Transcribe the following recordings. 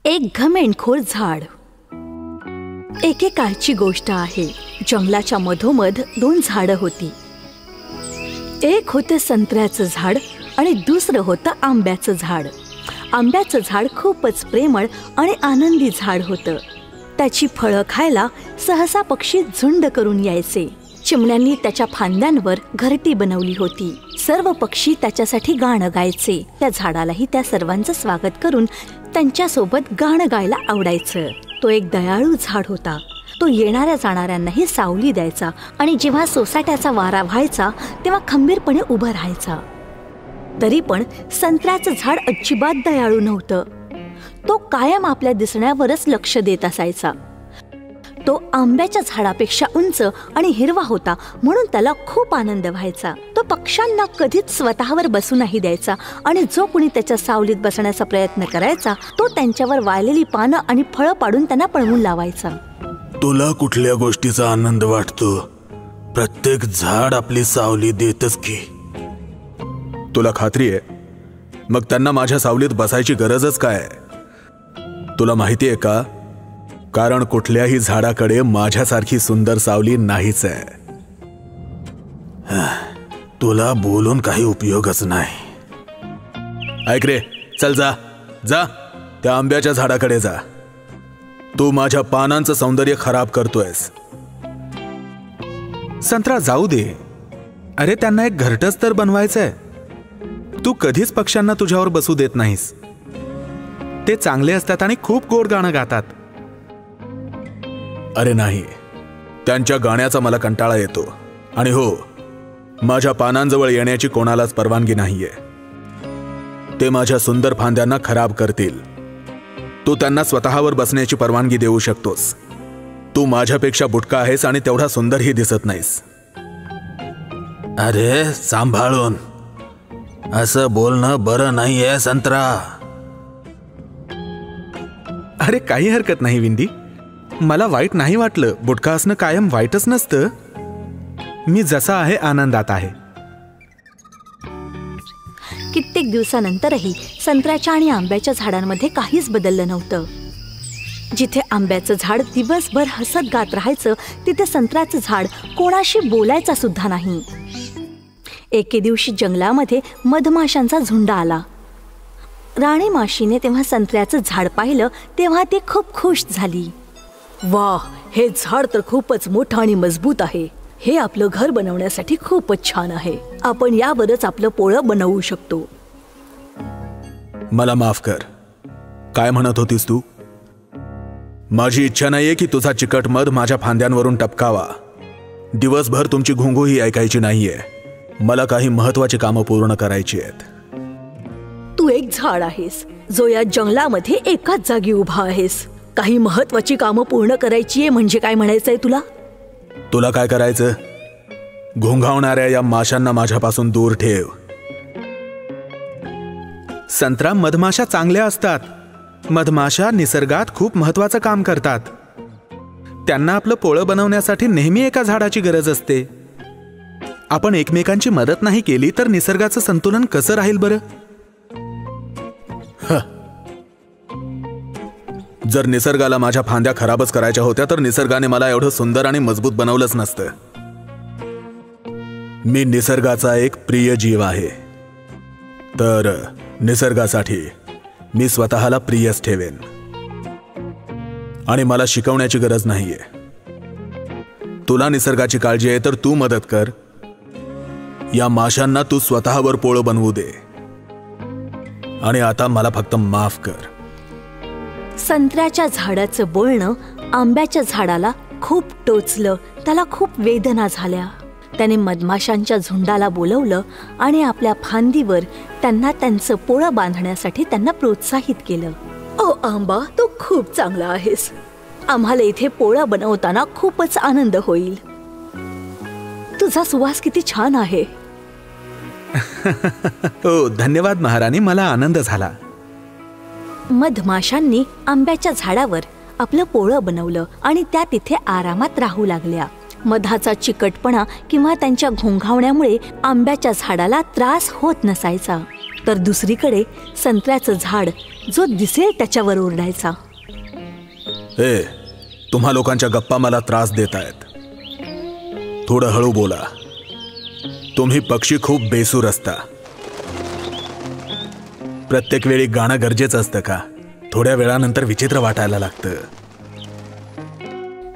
एक घमेंडखोर झाड. एकेकाळची गोष्ट आहे. जंगलाच्या मधोमध दोन झाडं होती. एक होतं संत्र्याचं झाड आणि दुसरं होतं आंब्याचं झाड. आंब्याचं झाड खूपच प्रेमळ आणि आनंदी झाड होतं. त्याची फळं खायला सहसा पक्षी झुंड करून यायचे. चिमण्यांनी त्याच्या फांद्यांवर घरटी बनवली होती. सर्व पक्षी त्याच्यासाठी गाणं गायचे. त्या झाडालाही त्या सर्वांचं स्वागत करून त्यांच्यासोबत गाणं गायला आवडायचं. तो एक दयाळू झाड होता. तो येणाऱ्या जाणाऱ्यांनाही सावली द्यायचा आणि जेव्हा सोसाट्याचा वारा व्हायचा तेव्हा खंबीरपणे उभं राहायचा. तरी पण संत्र्याचं झाड अजिबात दयाळू नव्हतं. तो कायम आपल्या दिसण्यावरच लक्ष देत असायचा. तो आंब्याच्या झाडापेक्षा उंच आणि हिरवा होता म्हणून त्याला खूप आनंद व्हायचा. तो पक्ष्यांना कधीच स्वतःवर बसू नाही द्यायचा आणि जो कुणी त्याच्या सावलीत बसण्याचा प्रयत्न करायचा तो त्यांच्यावर वाळलेली पानं आणि फळं पाडून त्यांना पळवून लावायचा. तुला कुठल्या गोष्टीचा आनंद वाटतो? प्रत्येक झाड आपली सावली देतच की. तुला खात्री आहे? मग त्यांना माझ्या सावलीत बसायची गरजच काय? तुला माहिती आहे का? कारण कुठल्याही झाडाकडे माझ्यासारखी सुंदर सावली नाहीच आहे. तुला बोलून काही उपयोगच नाही. ऐक रे, चल जा जा त्या आंब्याच्या झाडाकडे जा. तू माझ्या पानांचं सौंदर्य खराब करतोयस. संत्रा, जाऊ दे. अरे, त्यांना एक घरटच तर बनवायचंय. तू कधीच पक्ष्यांना तुझ्यावर बसू देत नाहीस. ते चांगले असतात आणि खूप गोड गाणं गातात. अरे नाही, त्यांच्या गाण्याचा मला कंटाळा येतो. आणि हो, माझ्या पानांजवळ येण्याची कोणालाच परवानगी नाहीये. ते माझ्या सुंदर फांद्यांना खराब करतील. तू त्यांना स्वतःवर बसण्याची परवानगी देऊ शकतोस. तू माझ्यापेक्षा बुटका आहेस आणि तेवढा सुंदरही दिसत नाहीस. अरे सांभाळून, असं बोलणं बरं नाहीये संत्रा. अरे काही हरकत नाही विंदी. मला वाईट नाही वाटलं. बुटका असणं कायम वाईटच नसतं. मी जसा आहे आनंदात आहे. कित्येक दिवसानंतरही संत्र्याच्या आणि आंब्याच्या झाडांमध्ये काहीच बदललं नव्हतं. जिथे आंब्याचं झाड दिवसभर हसत गात राहायचं तिथे संत्र्याचं झाड कोणाशी बोलायचा सुद्धा नाही. एके दिवशी जंगलामध्ये मधमाशांचा झुंड आला. राणी माशीने तेव्हा संत्र्याचं झाड पाहिलं तेव्हा ती खूप खुश झाली. वाह, हे झाड तर खूपच मोठं आणि मजबूत आहे. हे आपलं घर बनवण्यासाठी खूपच छान आहे. आपण यावरच आपलं पोळं बनवू शकतो. मला माफ कर. काय म्हणत होतीस तू? माझी इच्छा नाहीये की तुझा चिकट मध माझ्या फांद्यांवरून टपकावा. दिवसभर तुमची घुंगूही ऐकायची नाहीये. मला काही महत्वाची कामं पूर्ण करायची आहेत. तू एक झाड आहेस जो या जंगलामध्ये एकाच जागी उभा आहेस. काही महत्वाची कामं पूर्ण करायची आहे म्हणजे काय म्हणायचंय तुला? तुला काय करायचं? घोंघावणाऱ्या या माशांना माझ्यापासून दूर ठेव. संत्रा, मधमाशा चांगल्या असतात. मधमाशा निसर्गात खूप महत्वाचं काम करतात. त्यांना आपलं पोळं बनवण्यासाठी नेहमी एका झाडाची गरज असते. आपण एकमेकांची मदत नाही केली तर निसर्गाचं संतुलन कसं राहील बरं? जर निसर्गाला माझ्या फांद्या खराबच करायच्या होत्या तर निसर्गाने मला एवढं सुंदर आणि मजबूत बनवलंच नसतं. मी निसर्गाचा एक प्रिय जीव आहे. तर निसर्गासाठी मी स्वतःला प्रियच ठेवेन. आणि मला शिकवण्याची गरज नाहीये. तुला निसर्गाची काळजी आहे तर तू मदत कर. या माशांना तू स्वतःवर पोळं बनवू दे. आणि आता मला फक्त माफ कर. संत्र्याच्या झाडाचं बोलणं आंब्याच्या झाडाला खूप टोचलं. त्याला खूप वेदना झाल्या. त्याने मधमाशांच्या झुंडाला बोलवलं आणि आपल्या फांदीवर त्यांना त्यांचं पोळं बांधण्यासाठी त्यांना प्रोत्साहित केलं. ओ आंबा, तू खूप चांगला आहेस. आम्हाला इथे पोळं बनवताना खूपच आनंद होईल. तुझा सुवास किती छान आहे. हो, धन्यवाद महाराणी. मला आनंद झाला. मधमाशांनी आंब्याच्या झाडावर आपलं पोळं बनवलं आणि त्या तिथे आरामात राहू लागल्या. मधाचा चिकटपणा किंवा त्यांच्या घोंघावण्यामुळे आंब्याच्या झाडाला त्रास होत नसायचा. तर दुसरीकडे संत्र्याचं झाड जो दिसेल त्याच्यावर ओरडायचा. ए, तुम्हा लोकांच्या गप्पा मला त्रास देत आहेत. थोडं हळू बोला. तुम्ही पक्षी खूप बेसूर असता. प्रत्येक वेळी गाणं गरजेचं असतं का? थोड्या वेळानंतर विचित्र वाटायला लागतं.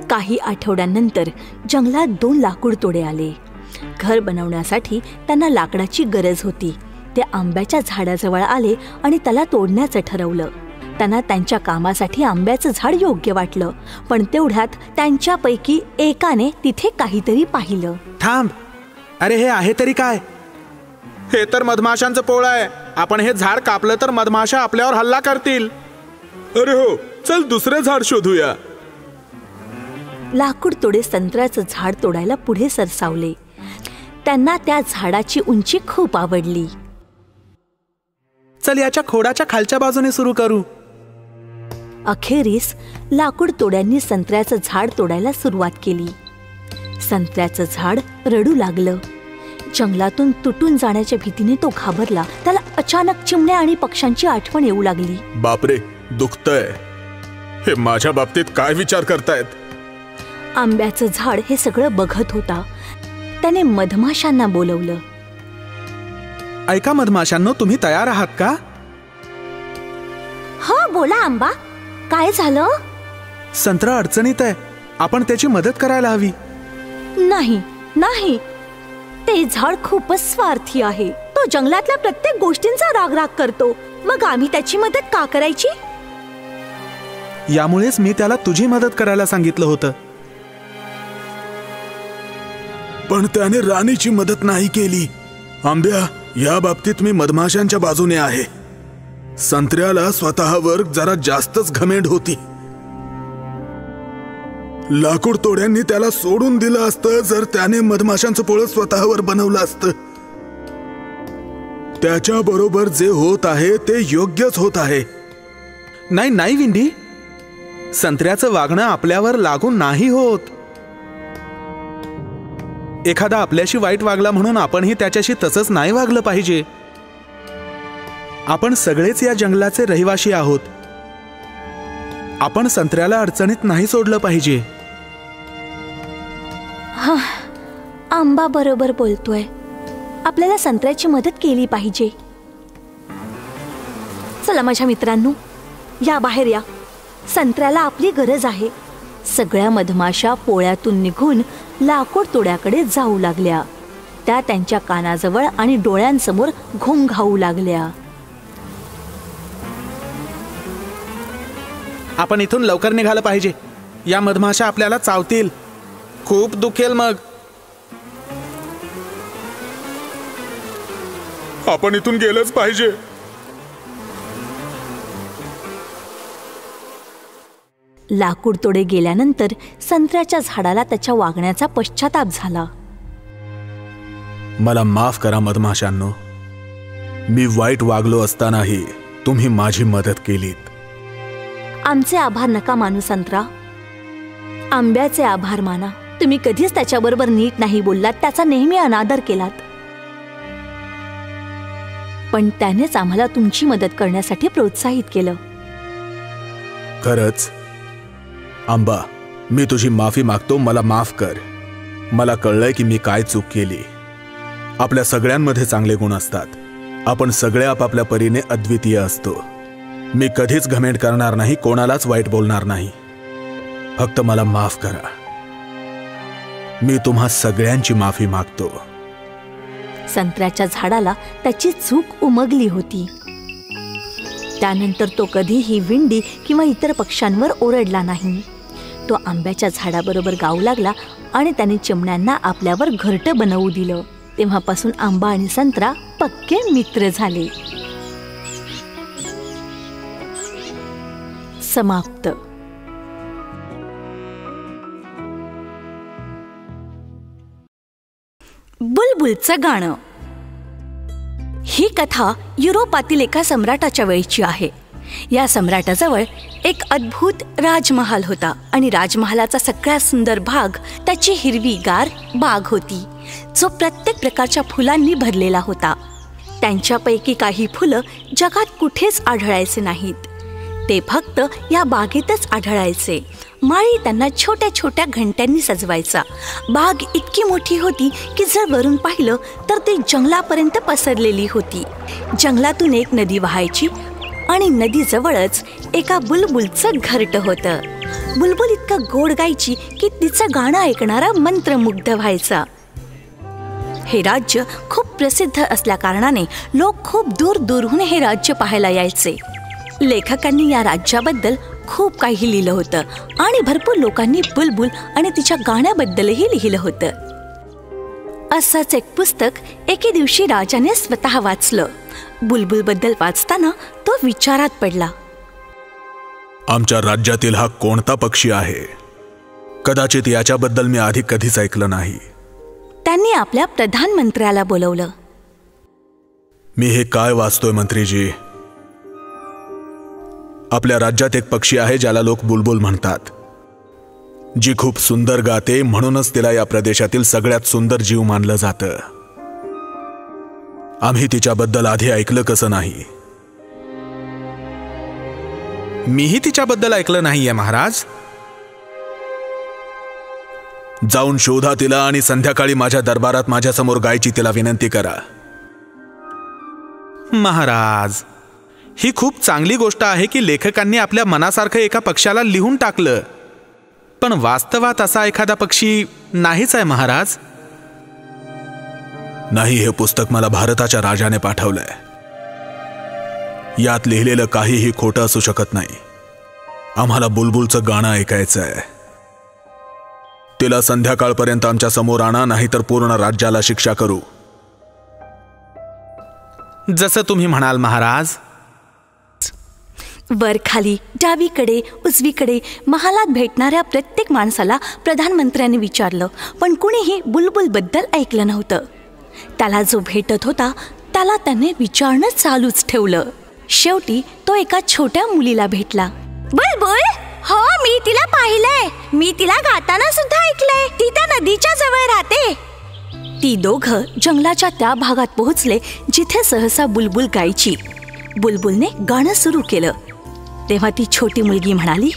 काही आठवड्यांनंतर जंगलात 2 लाकूड तोडे आले. घर बनवण्यासाठी त्यांना लाकडाची गरज होती. ते आंब्याच्या झाडाजवळ आले आणि त्याला तोडण्याचं ठरवलं. त्यांना त्यांच्या कामासाठी आंब्याचं झाड योग्य वाटलं, पण तेवढ्यात त्यांच्यापैकी एकाने तिथे काहीतरी पाहिलं. थांब, अरे हे आहे तरी काय? हे तर मधमाशांचं पोळं आहे. आपण हे झाड कापलं तर मधमाशा आपल्यावर हल्ला करतील. अरे हो, चल दुसरे झाड शोधूया. लाकूड तोडे संत्र्याचं झाड तोडायला पुढे सरसावले. त्यांना त्या झाडाची उंची खूप आवडली. चल याच्या खोडाच्या खालच्या बाजूने सुरू करू. अखेरीस लाकूड तोड्यांनी संत्र्याचं झाड तोडायला सुरुवात केली. संत्र्याचं झाड रडू लागलं. जंगलातून तुटून जाण्याच्या भीतीने तो घाबरला. त्याला अचानक चिमण्या आणि पक्ष्यांची आठवण येऊ लागली. बापरे, दुखतंय. हे माझ्या बाबतीत काय विचार करतायत? आंब्याचं झाड हे सगळं बघत होता. त्याने मधमाशांना बोलवलं. ऐका मधमाशांनो, तुम्ही तयार आहात का? हा, बोला आंबा, काय झालं? संत्रा अडचणीत आहे. आपण त्याची मदत करायला हवी. नाही नाही, ते झाड खूपच स्वार्थी आहे. तो जंगलातल्या प्रत्येक गोष्टींचा राग करतो. मग आम्ही त्याची मदत का करायची? यामुळेच मी त्याला तुझी मदत करायला सांगितलं होतं. पण त्याने राणीची मदत नाही केली. आंब्या, या बाबतीत मी मधमाशांच्या बाजूने आहे. संत्र्याला स्वतःवर जरा जास्तच घमेंड होती. लाकूड तोड्यांनी त्याला सोडून दिलं असतं जर त्याने मधमाशांचं पोळं स्वतःवर बनवलं असतं. त्याच्या बरोबर जे होत आहे ते योग्यच होत आहे. नाही नाही विंडी, संत्र्याचं वागणं आपल्यावर लागून नाही होत. एखादा आपल्याशी वाईट वागला म्हणून आपणही त्याच्याशी तसंच नाही वागलं पाहिजे. आपण सगळेच या जंगलाचे रहिवाशी आहोत. आपण संत्र्याला अडचणीत नाही सोडलं पाहिजे. हा, आंबा बरोबर बोलतोय. आपल्याला संत्र्याची मदत केली पाहिजे. चला माझ्या मित्रांनो, या बाहेर या. संत्र्याला आपली गरज आहे. सगळ्या मधमाशा पोळ्यातून निघून लाकूड तोड्याकडे जाऊ लागल्या. त्या त्यांच्या कानाजवळ आणि डोळ्यांसमोर घोंघावू लागल्या. आपण इथून लवकर निघालं पाहिजे. या मधमाशा आपल्याला चावतील. खूप दुखेल मग. आपण इथून गेलंच पाहिजे. लाकूड तोडे गेल्यानंतर संत्र्याच्या झाडाला त्याच्या वागण्याचा पश्चाताप झाला. मला माफ करा मधमाशांनो. मी वाईट वागलो असतानाही तुम्ही माझी मदत केलीत. आमचे आभार नका मानू संत्रा. आंब्याचे आभार माना. तुम्ही कधीच त्याच्याबरोबर नीट नाही बोललात. त्याचा नेहमी अनादर केलात. पण त्यानेच आम्हाला तुमची मदत करण्यासाठी प्रोत्साहित केलं. खरंच आंबा, मी तुझी माफी मागतो. मला माफ कर. मला कळलंय की मी काय चूक केली. आपल्या सगळ्यांमध्ये चांगले गुण असतात. आपण सगळे आपापल्या परीने अद्वितीय असतो. मी कधीच घमेंड करणार नाही, कोणालाच वाईट बोलणार नाही. फक्त मला माफ करा. मी तुम्हा सगळ्यांची माफी मागतो. संत्र्याच्या झाडाला त्याची चूक उमगली होती. त्यानंतर तो कधीही विंडी किंवा इतर पक्ष्यांवर ओरडला नाही. तो आंब्याच्या झाडाबरोबर गाऊ लागला आणि त्याने चिमण्यांना आपल्यावर घरटं बनवू दिलं. तेव्हापासून आंबा आणि संत्रा पक्के मित्र झाले. समाप्त. बुलबुलचं गाणं. ही कथा युरोपातील एका सम्राटाच्या वेळची आहे. या सम्राटाजवळ एक अद्भुत राजमहाल होता आणि राजमहालाचा सगळ्यात सुंदर भाग त्याची हिरवीगार बाग होती, जो प्रत्येक प्रकारच्या फुलांनी भरलेला होता. त्यांच्यापैकी काही फुलं जगात कुठेच आढळायचे नाहीत. ते फक्त या बागेतच आढळायचे. माळी त्यांना छोट्या छोट्या घंट्यांनी सजवायचा. बाग इतकी मोठी होती की जर वरून पाहिलं तर ती जंगलापर्यंत पसरलेली होती. जंगलातून एक नदी वाहायची आणि नदीजवळच एका बुलबुलचं घरटं होतं. बुलबुल इतकं गोड गायची की तिचं गाणं ऐकणारा मंत्रमुग्ध व्हायचा. हे राज्य खूप प्रसिद्ध असल्या कारणाने लोक खूप दूर दूरहून हे राज्य पाहायला यायचे. लेखकांनी या राज्याबद्दल खूप काही लिहिलं होतं आणि भरपूर लोकांनी बुलबुल आणि तिच्या गाण्याबद्दलही लिहिलं होतं. असंच एक पुस्तक एके दिवशी राजाने स्वतः वाचलं. बुलबुलबद्दल वाचताना तो विचारात पडला. आमच्या राज्यातील हा कोणता पक्षी आहे? कदाचित याच्याबद्दल मी आधी कधीच ऐकलं नाही. त्यांनी आपल्या प्रधानमंत्र्याला बोलवलं. मी हे काय वाचतोय मंत्रीजी? आपल्या राज्यात एक पक्षी आहे ज्याला लोक बुलबुल म्हणतात, जी खूप सुंदर गाते, म्हणूनच तिला या प्रदेशातील सगळ्यात सुंदर जीव मानलं जातं. आम्ही तिच्याबद्दल आधी ऐकलं कसं नाही? मीही तिच्याबद्दल ऐकलं नाहीये महाराज. जाऊन शोधा तिला आणि संध्याकाळी माझ्या दरबारात माझ्यासमोर गायची तिला विनंती करा. महाराज, ही खूप चांगली गोष्ट आहे की लेखकांनी आपल्या मनासारखं एका पक्षाला लिहून टाकलं, पण वास्तवात असा एखादा पक्षी नाहीच आहे महाराज. नाही, हे पुस्तक मला भारताच्या राजाने पाठवलंय. यात लिहिलेलं काहीही खोटं असू शकत नाही. आम्हाला बुलबुलचं गाणं ऐकायचं आहे. तिला संध्याकाळपर्यंत आमच्या समोर आणा, नाहीतर पूर्ण राज्याला शिक्षा करू. जसं तुम्ही म्हणाल महाराज. वर खाली, डावीकडे, उजवीकडे महालात भेटणाऱ्या प्रत्येक माणसाला प्रधानमंत्र्यांनी विचारलं, पण कुणीही बुलबुलबद्दल ऐकलं नव्हतं. त्याला जो भेटत होता त्याला त्याने विचारणं चालूच ठेवलं. शेवटी तो एका छोट्या मुलीला भेटला. बुलबुल, हो, मी तिला पाहिलंय. मी तिला गाताना सुद्धा ऐकलंय. ती त्या नदीच्या जवळ राहते. ती दोघं जंगलाच्या त्या भागात पोहोचले जिथे सहसा बुलबुल गायची. बुलबुलने गाणं सुरू केलं तेव्हा ती छोटी मुलगी म्हणाली,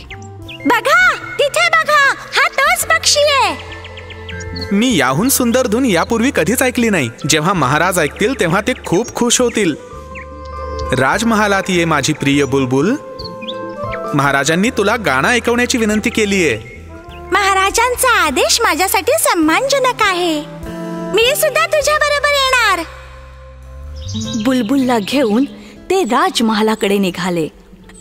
बघा, तिथे बघा, हा तोच पक्षी आहे. मी याहून सुंदर धून यापूर्वी कधीच ऐकली नाही. जेव्हा महाराज ऐकतील तेव्हा ते खूप खुश होतील. राजमहालात ये माझी प्रिय बुलबुल. महाराजांनी तुला गाणं ऐकवण्याची विनंती केलीये. महाराजांचा आदेश माझ्यासाठी सन्मानजनक आहे. मी सुद्धा तुझ्या बरोबर येणार. बुलबुलला घेऊन ते राजमहालाकडे निघाले.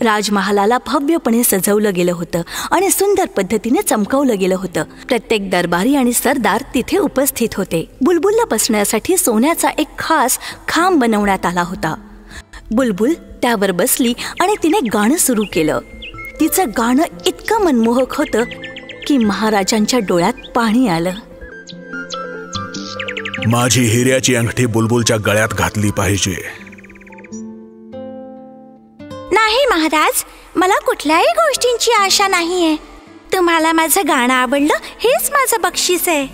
राजमहालाला भव्यपणे सजवलं गेलं होतं आणि सुंदर पद्धतीने चमकवलं गेलं होतं. प्रत्येक दरबारी आणि सरदार तिथे उपस्थित होते. बुलबुलला बसण्यासाठी सोन्याचा एक खास खांब बनवण्यात आला होता. बुलबुल त्यावर बसली आणि तिने गाणं सुरू केलं. तिचं गाणं इतकं मनमोहक होतं की महाराजांच्या डोळ्यात पाणी आलं. माझी हिऱ्याची अंगठी बुलबुलच्या गळ्यात घातली पाहिजे. नाही महाराज, मला कुठल्याही गोष्टींची आशा नाहीये. तुम्हाला माझं गाणं आवडलं, हेच माझं बक्षीस आहे.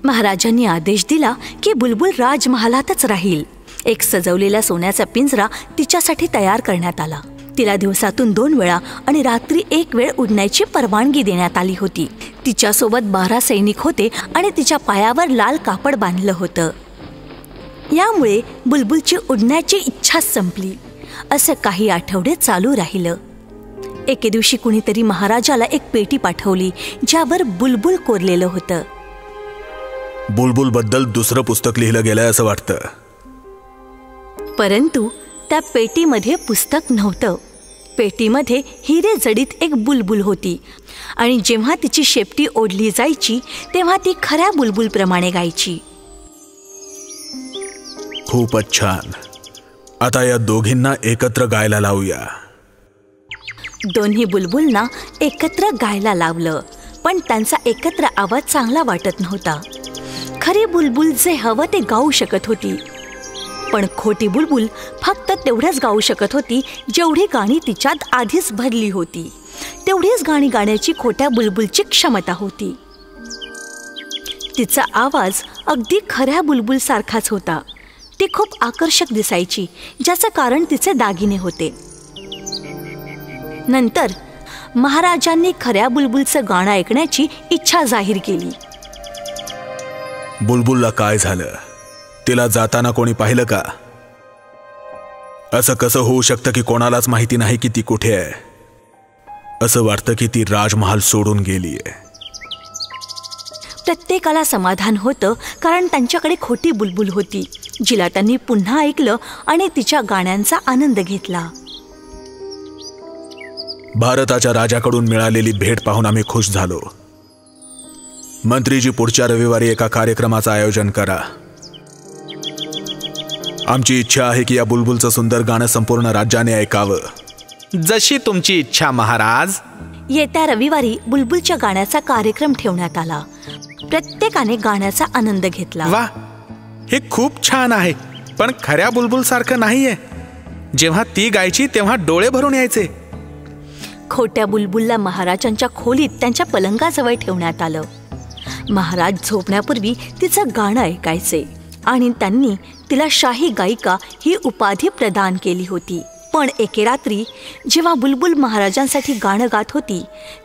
महाराजांनी आदेश दिला की बुलबुल राजमहालातच राहील. एक सजवलेला सोन्याचा पिंजरा तिच्यासाठी तयार करण्यात आला. तिला दिवसातून 2 वेळा आणि रात्री 1 वेळ उडण्याची परवानगी देण्यात आली होती. तिच्यासोबत 12 सैनिक होते आणि तिच्या पायावर लाल कापड बांधलं होतं. यामुळे बुलबुलची उडण्याची इच्छाच संपली. असं काही आठवडे चालू राहिलं. एके दिवशी कुणीतरी महाराजाला एक पेटी पाठवली ज्यावर बुलबुल कोरलेलं होतं. बुलबुल बद्दल दुसरं पुस्तक लिहिलं गेलंय असं वाटतं. परंतु त्या पेटीमध्ये पुस्तक नव्हतं. पेटीमध्ये हिरे जडित एक बुलबुल होती आणि जेव्हा तिची शेपटी ओढली जायची तेव्हा ती खऱ्या बुलबुलप्रमाणे गायची. खूपच छान. आता या दोघींना एकत्र गायला लावूया. दोन्ही बुलबुलना एकत्र गायला लावलं, पण त्यांचा एकत्र आवाज चांगला वाटत नव्हता. खरी बुलबुल जे हवं ते गाऊ शकत होती, पण खोटी बुलबुल फक्त तेवढंच गाऊ शकत होती जेवढी गाणी तिच्यात आधीच भरली होती. तेवढीच गाणी गाण्याची खोट्या बुलबुलची क्षमता होती. तिचा आवाज अगदी खऱ्या बुलबुल सारखाच होता. ती खूप आकर्षक दिसायची, ज्याचं कारण तिचे दागिने होते. नंतर महाराजांनी खऱ्या बुलबुलचं गाणं ऐकण्याची इच्छा जाहीर केली. बुलबुलला काय झालं? तिला जाताना कोणी पाहिलं का? असं कसं होऊ शकतं की कोणालाच माहिती नाही की ती कुठे आहे? असं वाटतं की ती राजमहाल सोडून गेलीये. प्रत्येकाला समाधान होतं, कारण त्यांच्याकडे खोटी बुलबुल होती, जिला त्यांनी पुन्हा ऐकलं आणि तिच्या गाण्यांचा आनंद घेतला. भारताच्या राजाकडून मिळालेली भेट पाहून आम्ही खुश झालो. मंत्रीजी, पुढच्या रविवारी एका कार्यक्रमाचं आयोजन करा. आमची इच्छा आहे की या बुलबुलचं सुंदर गाणं संपूर्ण राज्याने ऐकावं. जशी तुमची इच्छा महाराज. येत्या रविवारी बुलबुलच्या गाण्याचा कार्यक्रम ठेवण्यात आला. प्रत्येकाने गाण्याचा आनंद घेतला. वा, हे खूप छान आहे, पण खऱ्या बुलबुल सारखं नाहीये. जेव्हा ती गायची तेव्हा डोळे भरून यायचे. खोट्या बुलबुलला महाराजांच्या खोलीत त्यांच्या पलंगाजवळ ठेवण्यात आलं. महाराज झोपण्यापूर्वी तिचं गाणं ऐकायचे आणि त्यांनी तिला शाही गायिका ही उपाधी प्रदान केली होती. पण एके रात्री जेव्हा बुलबुल महाराजांसाठी गाणं गात होती,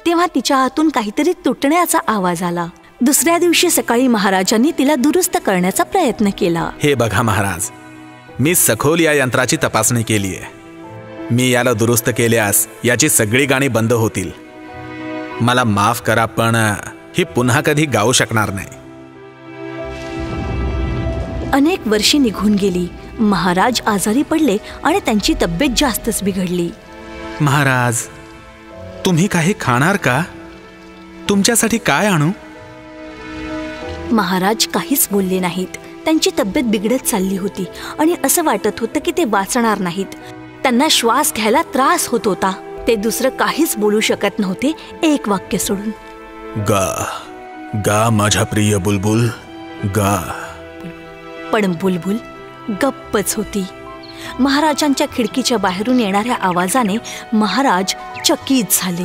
तेव्हा तिच्या हातून काहीतरी तुटण्याचा आवाज आला. दुसऱ्या दिवशी सकाळी महाराजांनी तिला दुरुस्त करण्याचा प्रयत्न केला. हे बघा महाराज, मी सखोल या यंत्राची तपासणी केली आहे. मी याला दुरुस्त केल्यास याची सगळी गाणी बंद होतील. मला माफ करा, पण ही पुन्हा कधी गाऊ शकणार नाही. अनेक वर्षे निघून गेली. महाराज आजारी पडले आणि त्यांची तब्येत जास्तच बिघडली. महाराज, तुम्ही काही खाणार का? तुमच्यासाठी काय आणू? महाराज काहीच बोलले नाहीत. त्यांची तब्येत बिघडत चालली होती आणि असं वाटत होतं की ते वाचणार नाहीत. त्यांना श्वास घ्यायला त्रास होत होता. ते दुसरं काहीच बोलू शकत नव्हते, एक वाक्य सोडून. गा गा माझ्या प्रिय बुलबुल, गा. पण बुलबुल गप्पच होती. महाराजांच्या खिडकीच्या बाहेरून येणाऱ्या आवाजाने महाराज चकित झाले.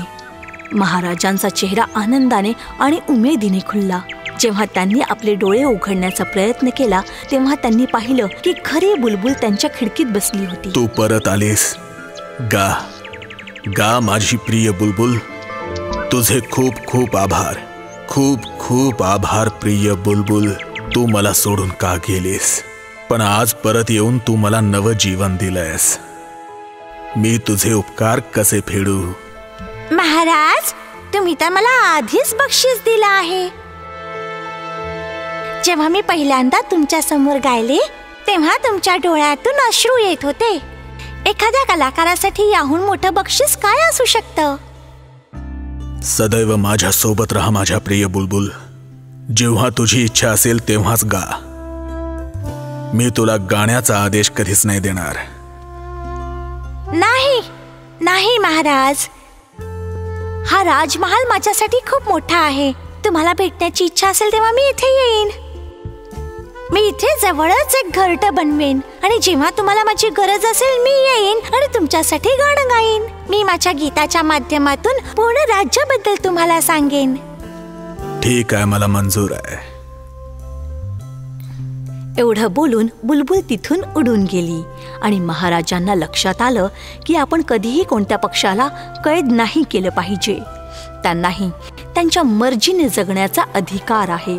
महाराजांचा चेहरा आनंदाने आणि उमेदीने खुलला. जेव्हा त्यांनी आपले डोळे उघडण्याचा प्रयत्न केला, तेव्हा त्यांनी पाहिलं की खरी बुलबुल त्यांच्या खिडकीत बसली होती. तू परत आलीस. गा गा माझी प्रिय बुलबुल. तुझे खूप खूप आभार, खूप खूप आभार प्रिय बुलबुल. तू मला सोडून का गेलीस? पण आज परत येऊन तू मला नवं जीवन दिलंयस. मी तुझे उपकार कसे फेडू? महाराज, तुम्ही तर मला आधीच बक्षीस दिलं आहे. जेव्हा मी पहिल्यांदा तुमच्या समोर गायले, तेव्हा तुमच्या डोळ्यातून अश्रू येत होते. एखाद्या कलाकारासाठी याहून मोठं बक्षीस काय असू शकतं? सदैव माझ्या सोबत राहा माझ्या प्रिय बुलबुल. जेव्हा तुझी इच्छा असेल तेव्हाच गा. मी तुला गाण्याचा आदेश कधीच नाही देणार. नाही नाही महाराज, हा राजमहाल माझ्यासाठी खूप मोठा आहे. तुम्हाला भेटण्याची इच्छा असेल तेव्हा मी इथे येईन. मी इथे जवळच एक घरटं बनवेन आणि जेव्हा तुम्हाला माझी गरज असेल मी येईन आणि तुमच्यासाठी गाणं गाईन. मी माझ्या गीताच्या माध्यमातून पूर्ण राज्याबद्दल तुम्हाला सांगेन. ठीक आहे, मला मंजूर आहे. एवढं बोलून बुलबुल तिथून उडून गेली आणि महाराजांना लक्षात आलं की आपण कधीही कोणत्या पक्षाला कैद नाही केलं पाहिजे. त्यांनाही त्यांच्या मर्जीने जगण्याचा अधिकार आहे.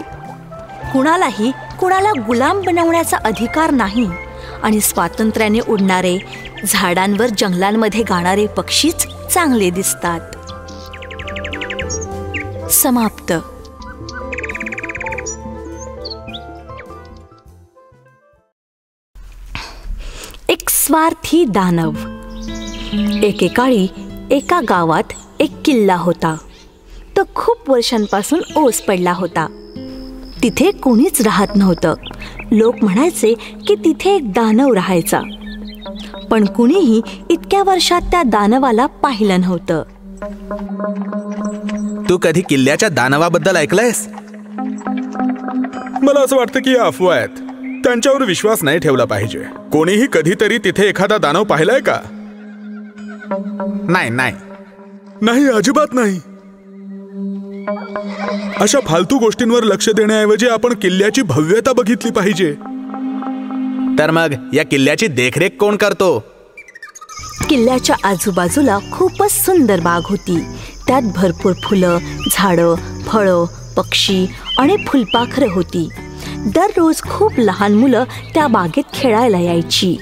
कुणालाही कुणाला गुलाम बनवण्याचा अधिकार नाही. आणि स्वातंत्र्याने उडणारे, झाडांवर जंगलांमध्ये गाणारे पक्षीच चांगले दिसतात. समाप्त. एक स्वार्थी दानव. एकेकाळी एका गावात एक किल्ला होता. तो खूप वर्षांपासून ओस पडला होता. तिथे कोणीच राहत नव्हतं. लोक म्हणायचे की तिथे एक दानव राहायचा, पण कुणीही इतक्या वर्षात त्या दानवाला पाहिलं नव्हतं. तू कधी किल्ल्याच्या दानवाबद्दल ऐकलंयस? मला असं वाटतं की अफवा आहेत. त्यांच्यावर विश्वास नाही ठेवला पाहिजे. कोणीही कधीतरी तिथे एखादा दानव पाहिलाय का? नाही नाही नाही, अजिबात नाही. अशा फालतू गोष्टींवर लक्ष देण्याऐवजी आपण किल्ल्याची भव्यता बघितली पाहिजे. तर मग या किल्ल्याची देखरेख कोण करतो? किल्ल्याच्या आजूबाजूला खूपच सुंदर बाग होती. त्यात भरपूर फुलं, झाडं, फळं, पक्षी आणि फुलपाखरं होती. दररोज खूप लहान मुलं त्या बागेत खेळायला यायची.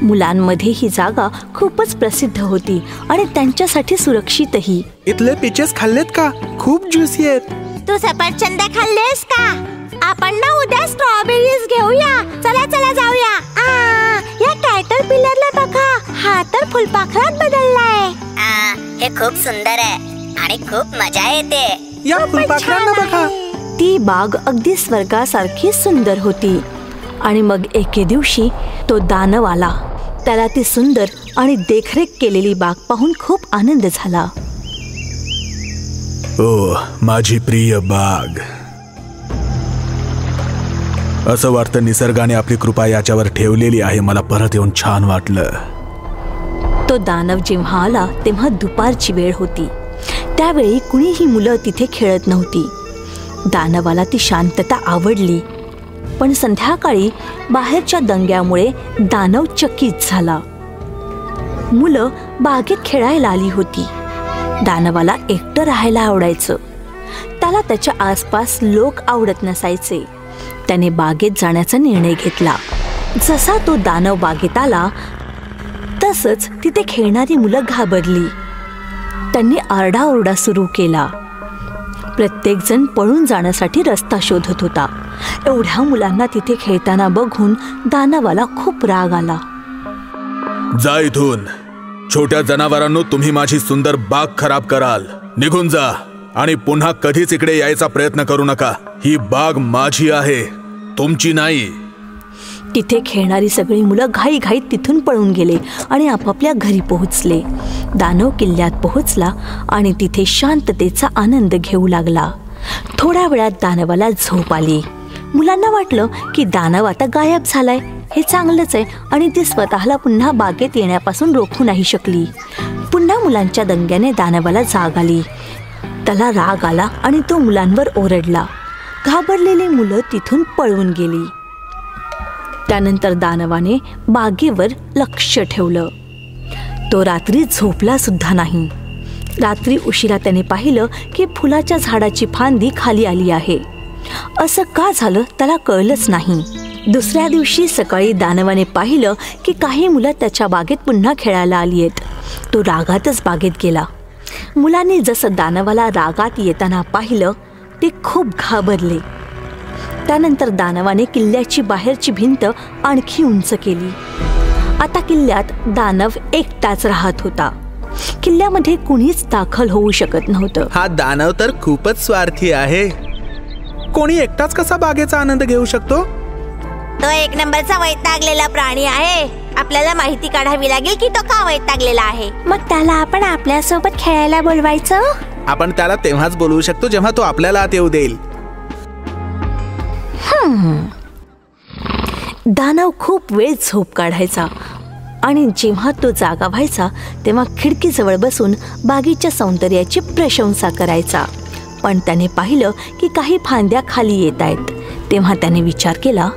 मुलांमध्ये ही जागा खूपच प्रसिद्ध होती आणि त्यांच्यासाठी सुरक्षितही. इथले पिचेस खाल्लेत का? खूप ज्युसी आहेत. तू सफरचंद खाल्लेस का? आपण ना उद्या स्ट्रॉबेरीज घेऊया. चला चला जाऊया. या कॅटरपिलरला बघा, हा तर फुलपाखरात बदललाय. हे खूप सुंदर आहे आणि खूप मजा येते. या फुलपाखरांना बघा. ती बाग अगदी स्वर्गासारखी सुंदर होती. आणि मग एके दिवशी तो दानव आला. त्याला ती सुंदर आणि देखरेख केलेली बाग पाहून खूप आनंद झाला. ओ माझी प्रिय बाग. असं वाटतं निसर्गाने आपली कृपा याच्यावर ठेवलेली आहे. मला परत येऊन छान वाटलं. तो दानव जेव्हा आला तेव्हा दुपारची वेळ होती. त्यावेळी कुणीही मुलं तिथे खेळत नव्हती. दानवाला ती शांतता आवडली. पण संध्याकाळी बाहेरच्या दंग्यामुळे दानव चकित झाला. मुलं बागेत खेळायला आली होती. दानवाला एकटं राहायला आवडायचं. त्याला त्याच्या आसपास लोक आवडत नसायचे. त्याने बागेत जाण्याचा निर्णय घेतला. जसा तो दानव बागेत आला तसंच तिथे खेळणारी मुलं घाबरली. त्यांनी आरडाओरडा सुरू केला. प्रत्येक जण पळून जाण्यासाठी रस्ता शोधत होता. एवढ्या मुलांना तिथे खेळताना बघून दानवाला खूप राग आला. जा इथून. छोट्या जनावरांनो, तुम्ही माझी सुंदर बाग खराब कराल. निघून जा आणि पुन्हा कधीच इकडे यायचा प्रयत्न करू नका. ही बाग माझी आहे, तुमची नाही. तिथे खेळणारी सगळी मुलं घाईघाईत तिथून पळून गेले आणि आपापल्या घरी पोहोचले. दानव किल्ल्यात पोहोचला आणि तिथे शांततेचा आनंद घेऊ लागला. थोड्या वेळात दानवाला झोप आली. मुलांना वाटलं की दानव आता गायब झालाय. हे चांगलंच आहे आणि ती स्वतःला पुन्हा बागेत येण्यापासून रोखू नाही शकली. पुन्हा मुलांच्या दंग्याने दानवाला जाग आली. त्याला राग आला आणि तो मुलांवर ओरडला. घाबरलेली मुलं तिथून पळून गेली. त्यानंतर दानवाने बागेवर लक्ष ठेवलं. तो रात्री झोपला सुद्धा नाही. रात्री उशिरा त्याने पाहिलं की फुलाच्या झाडाची फांदी खाली आली आहे. असं का झालं त्याला कळलंच नाही. दुसऱ्या दिवशी सकाळी दानवाने पाहिलं की काही मुलं त्याच्या बागेत पुन्हा खेळायला आली आहेत. तो रागातच बागेत गेला. मुलांनी जसं दानवाला रागात येताना पाहिलं ते खूप घाबरले. त्यानंतर दानवाने किल्ल्याची बाहेरची भिंत आणखी उंच केली. आता किल्ल्यात दानव एकटाच राहत होता. किल्ल्यामध्ये कुणीच दाखल होऊ शकत नव्हतं. हा दानव तर खूपच स्वार्थी आहे. कोणी एकटाच कसा बागेचा आनंद घेऊ शकतो? तो एक नंबरचा वैतागलेला प्राणी आहे. आपल्याला माहिती काढावी लागेल की तो का वैतागलेला आहे. मग त्याला आपण आपल्यासोबत खेळायला बोलवायचं. आपण त्याला तेव्हाच बोलवू शकतो जेव्हा तो आपल्याला आत येऊ देईल. दानव खूप वेळ झोप काढायचा आणि जेव्हा तो जागा व्हायचा तेव्हा खिडकीजवळ बसून बागेच्या सौंदर्याची प्रशंसा करायचा. पण त्याने पाहिलं की काही फांद्या खाली येत आहेत. तेव्हा त्याने विचार केला,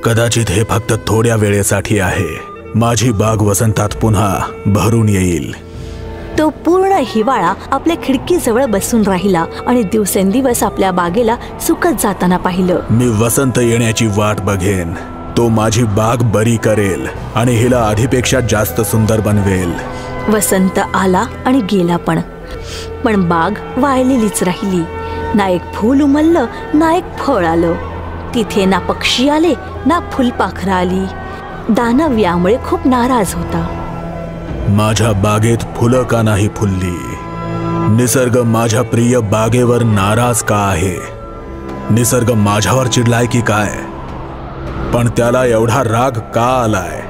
कदाचित हे फक्त थोड्या वेळेसाठी आहे. माझी बाग वसंतात पुन्हा भरून येईल. तो पूर्ण हिवाळा आपल्या खिडकीजवळ बसून राहिला आणि दिवसेंदिवस आपल्या बागेला सुकत जाताना पाहिलं. मी वसंत येण्याची वाट बघेन. तो माझी बाग बरी करेल आणि हिला आधीपेक्षा जास्त सुंदर बनवेल. वसंत आला आणि गेला पण बाग वाळलेलीच राहिली. ना एक फूल उमललं ना एक फळ आलं. तिथे ना पक्षी आले ना फुलपाखरं आली. दानव यामुळे खूप नाराज होता. माझ्या बागेत फुलं का नाही फुलली? निसर्ग माझ्या प्रिय बागेवर नाराज का आहे? निसर्ग माझ्यावर चिडलाय की काय? पण त्याला एवढा राग का आलाय?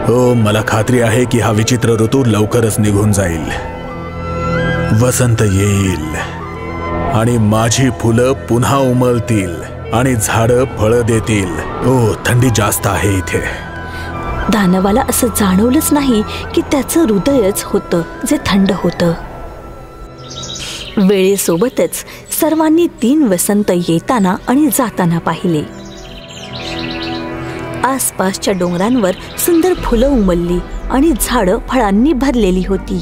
हो, मला खात्री आहे की हा विचित्र ऋतू लवकरच निघून जाईल. वसंत येईल आणि माझी फुलं पुन्हा उमलतील आणि झाडं फळं देतील. ओ, थंडी जास्त आहे इथे. दानवाला असं जाणवलंच नाही की त्याचं हृदयच होतं जे थंड होतं. वेळेसोबतच सर्वांनी 3 वसंत येताना आणि जाताना पाहिले. आसपासच्या डोंगरांवर सुंदर फुलं उमलली आणि झाडं फळांनी भरलेली होती.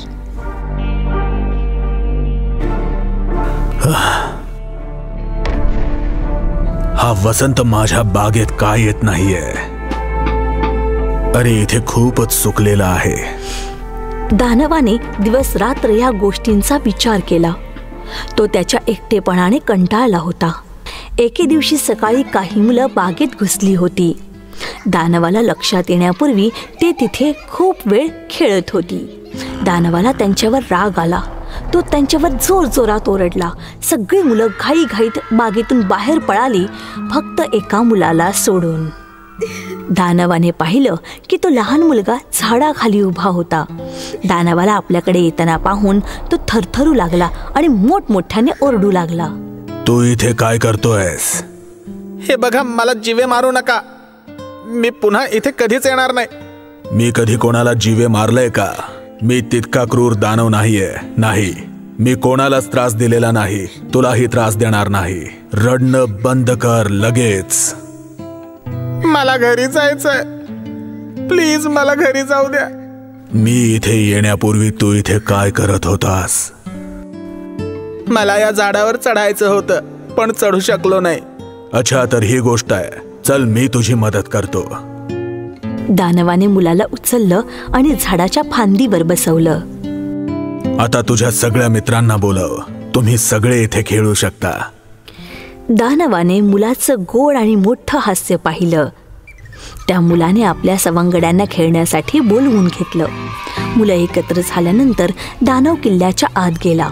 हा वसंत माझ्या बागेत काय येत नाहीये. अरे इथे खूपच सुकलेला आहे. दानवाने दिवस रात्र या गोष्टींचा विचार केला. तो त्याच्या एकटेपणाने कंटाळला होता. एके दिवशी सकाळी काही मुलं बागेत घुसली होती. दानवाला लक्षात येण्यापूर्वी ते तिथे खूप वेळ खेळत होती. दानवाला त्यांच्यावर राग आला. तो त्यांच्यावर जोरजोरात ओरडला. सगळी मुलं घाईघाईत बागेतून बाहेर पळाली, फक्त एका मुलाला सोडून. दानवाने पाहिलं की तो लहान मुलगा झाडाखाली उभा होता. दानवाला आपल्याकडे येताना पाहून तो थरथरू लागला आणि मोठमोठ्याने ओरडू लागला. तू इथे काय करतोयस? हे बघा, मला जीवे मारू नका. मी पुन्हा इथे कधीच येणार नाही. मी कधी कोणाला जीवे मारलंय का? मी तितका क्रूर दानव नाहीये. नाही, मी कोणालाच त्रास दिलेला नाही. तुलाही त्रास देणार नाही. रडणं बंद कर लगेच. मला घरी जायचंय. प्लीज मला घरी जाऊ द्या. मी इथे येण्यापूर्वी तू इथे काय करत होतास? मला या झाडावर चढायचं होतं, पण चढू शकलो नाही. अच्छा, तर ही गोष्ट आहे. चल, मी तुझी मदत करतो. दानवाने मुलाला उचललं आणि झाडाच्या फांदीवर बसवलं. आता तुझ्या सगळ्या मित्रांना बोलव. तुम्ही सगळे इथे खेळू शकता. दानवाने मुलाचं गोड आणि मोठं हास्य पाहिलं. त्या मुलाने आपल्या सवंगड्यांना खेळण्यासाठी बोलवून घेतलं. मुलं एकत्र झाल्यानंतर दानव किल्ल्याच्या आत गेला.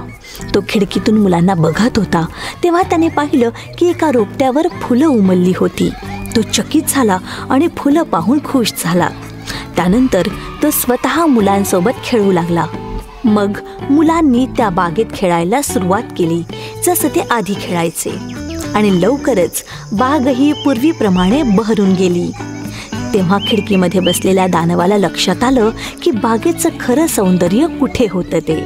तो खिडकीतून मुलांना बघत होता. तेव्हा त्याने पाहिलं की एका रोपट्यावर फुलं उमलली होती. तो चकित झाला आणि फुलं पाहून खुश झाला. त्यानंतर तो स्वतः मुलांसोबत खेळू लागला. मग मुलांनी त्या बागेत खेळायला सुरुवात केली जसं ते आधी खेळायचे, आणि लवकरच बागही पूर्वीप्रमाणे बहरून गेली. तेव्हा खिडकीमध्ये बसलेल्या दानवाला लक्षात आलं की बागेचं खरं सौंदर्य कुठे होतं ते.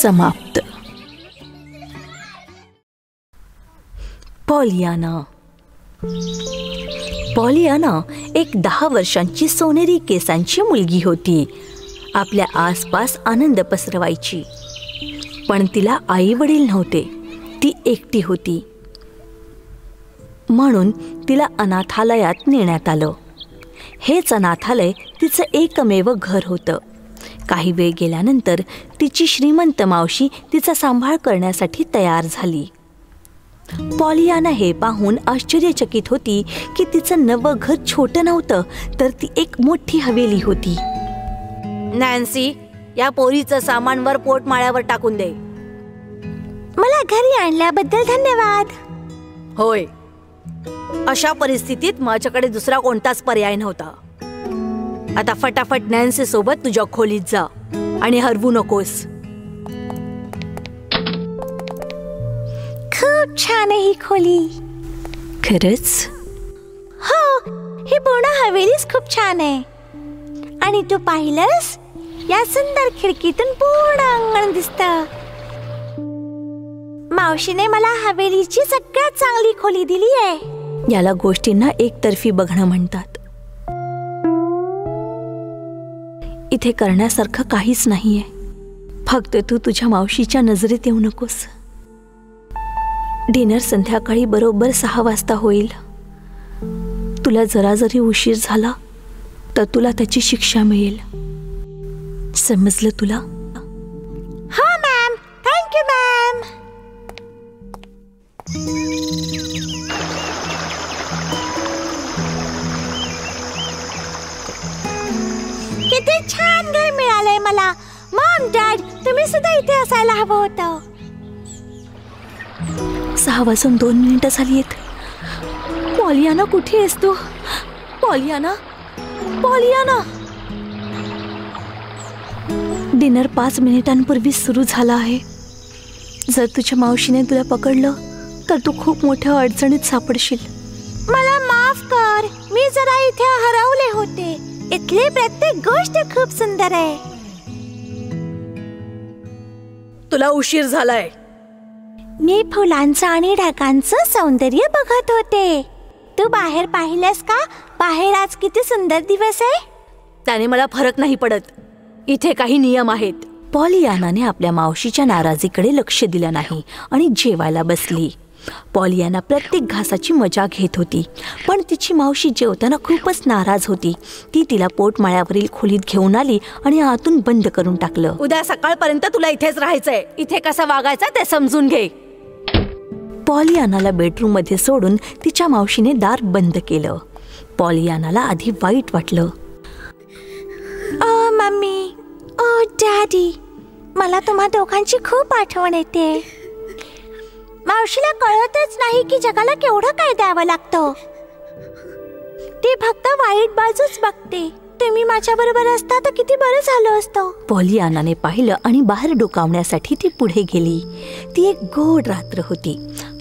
समाप्त. पॉलियाना. पॉलियाना एक 10 वर्षांची सोनेरी केसांची मुलगी होती. आपल्या आसपास आनंद पसरवायची. पण तिला आई वडील नव्हते. ती एकटी होती. म्हणून तिला अनाथालयात नेण्यात आलं. हेच अनाथालय तिचं एकमेव घर होतं. काही वेळ गेल्यानंतर तिची श्रीमंत मावशी तिचा सांभाळ करण्यासाठी तयार झाली. पॉलियाना हे पाहून आश्चर्यचकित होती की तिचं नवं घर छोटं नव्हतं, तर ती एक मोठी हवेली होती. नॅन्सी, या पोरीचं सामान वर पोटमाळ्यावर टाकून दे. मला घरी आणल्याबद्दल धन्यवाद. होय, अशा परिस्थितीत माझ्याकडे दुसरा कोणताच पर्याय नव्हता. आता फटाफट नॅन्सी सोबत तुझ्या खोलीत जा आणि हरवू नकोस. खूप छान आहे ही खोली. खरंच? हो, ही पूर्ण हवेलीच खूप छान आहे. आणि तू पाहिलंस, या सुंदर खिडकीतून पूर्ण अंगण दिसतं. मावशीने मला हवेलीची सगळ्यात चांगली खोली दिली आहे. याला गोष्टींना एकतर्फी बघणं म्हणतात. इथे करण्यासारखं काहीच नाहीये. फक्त तू तुझ्या मावशीच्या नजरेत येऊ नकोस. डिनर संध्याकाळी बरोबर 6 वाजता होईल. तुला जरा जरी उशीर झाला तर तुला त्याची शिक्षा मिळेल. समजलं तुला? हो मॅम. Thank you ma'am. किती छान घर मिळालंय मला. मॉम, डॅड, तुम्ही सुद्धा इथे असायला हवं होतं. 6:02 झालीत. पॉलियाना, कुठे आहेस तू? Pollyanna, Pollyanna. डिनर 5 मिनिटांपूर्वी सुरू झाला आहे. जर तुझ्या मावशीने तुला पकडलं तर तू खूप मोठ्या अडचणीत सापडशील. मला माफ कर. मी जरा इथे हरवले होते. इथली प्रत्येक गोष्ट खूप सुंदर आहे. तुला उशीर झालाय. मी फुलांचं आणि ढगांचं सौंदर्य बघत होते. तू बाहेर पाहिलंस का? बाहेर आज किती सुंदर दिवस आहे. त्याने मला फरक नाही पडत. इथे काही नियम आहेत. पॉलियानाने आपल्या मावशीच्या नाराजीकडे लक्ष दिलं नाही आणि जेवायला बसली. पॉलियाना प्रत्येक घासाची मजा घेत होती, पण तिची मावशी जेवताना खूपच नाराज होती. ती तिला पोटमाळ्यावरील खोलीत घेऊन आली आणि आतून बंद करून टाकलं. उद्या सकाळपर्यंत तुला इथेच राहायचंय. इथे कसं वागायचं ते समजून घे. पॉलियानाला बेडरूम मध्ये सोडून तिच्या मावशीने दार बंद केलं. पॉलियानाला आधी वाईट वाटलं. ओ मम्मी, ओ डॅडी, मला तुम्हा दोघांची खूप आठवण येते. मावशीला कळतच नाही की जगाला केवढं काय द्यावं लागतं. ती फक्त वाईट बाजूच बघते. तुम्ही माझ्या बरोबर असता तर किती बरं झालं असतं. पॉलियानाने पाहिलं आणि बाहेर डोकावण्यासाठी ती पुढे गेली. ती एक गोड रात्र होती.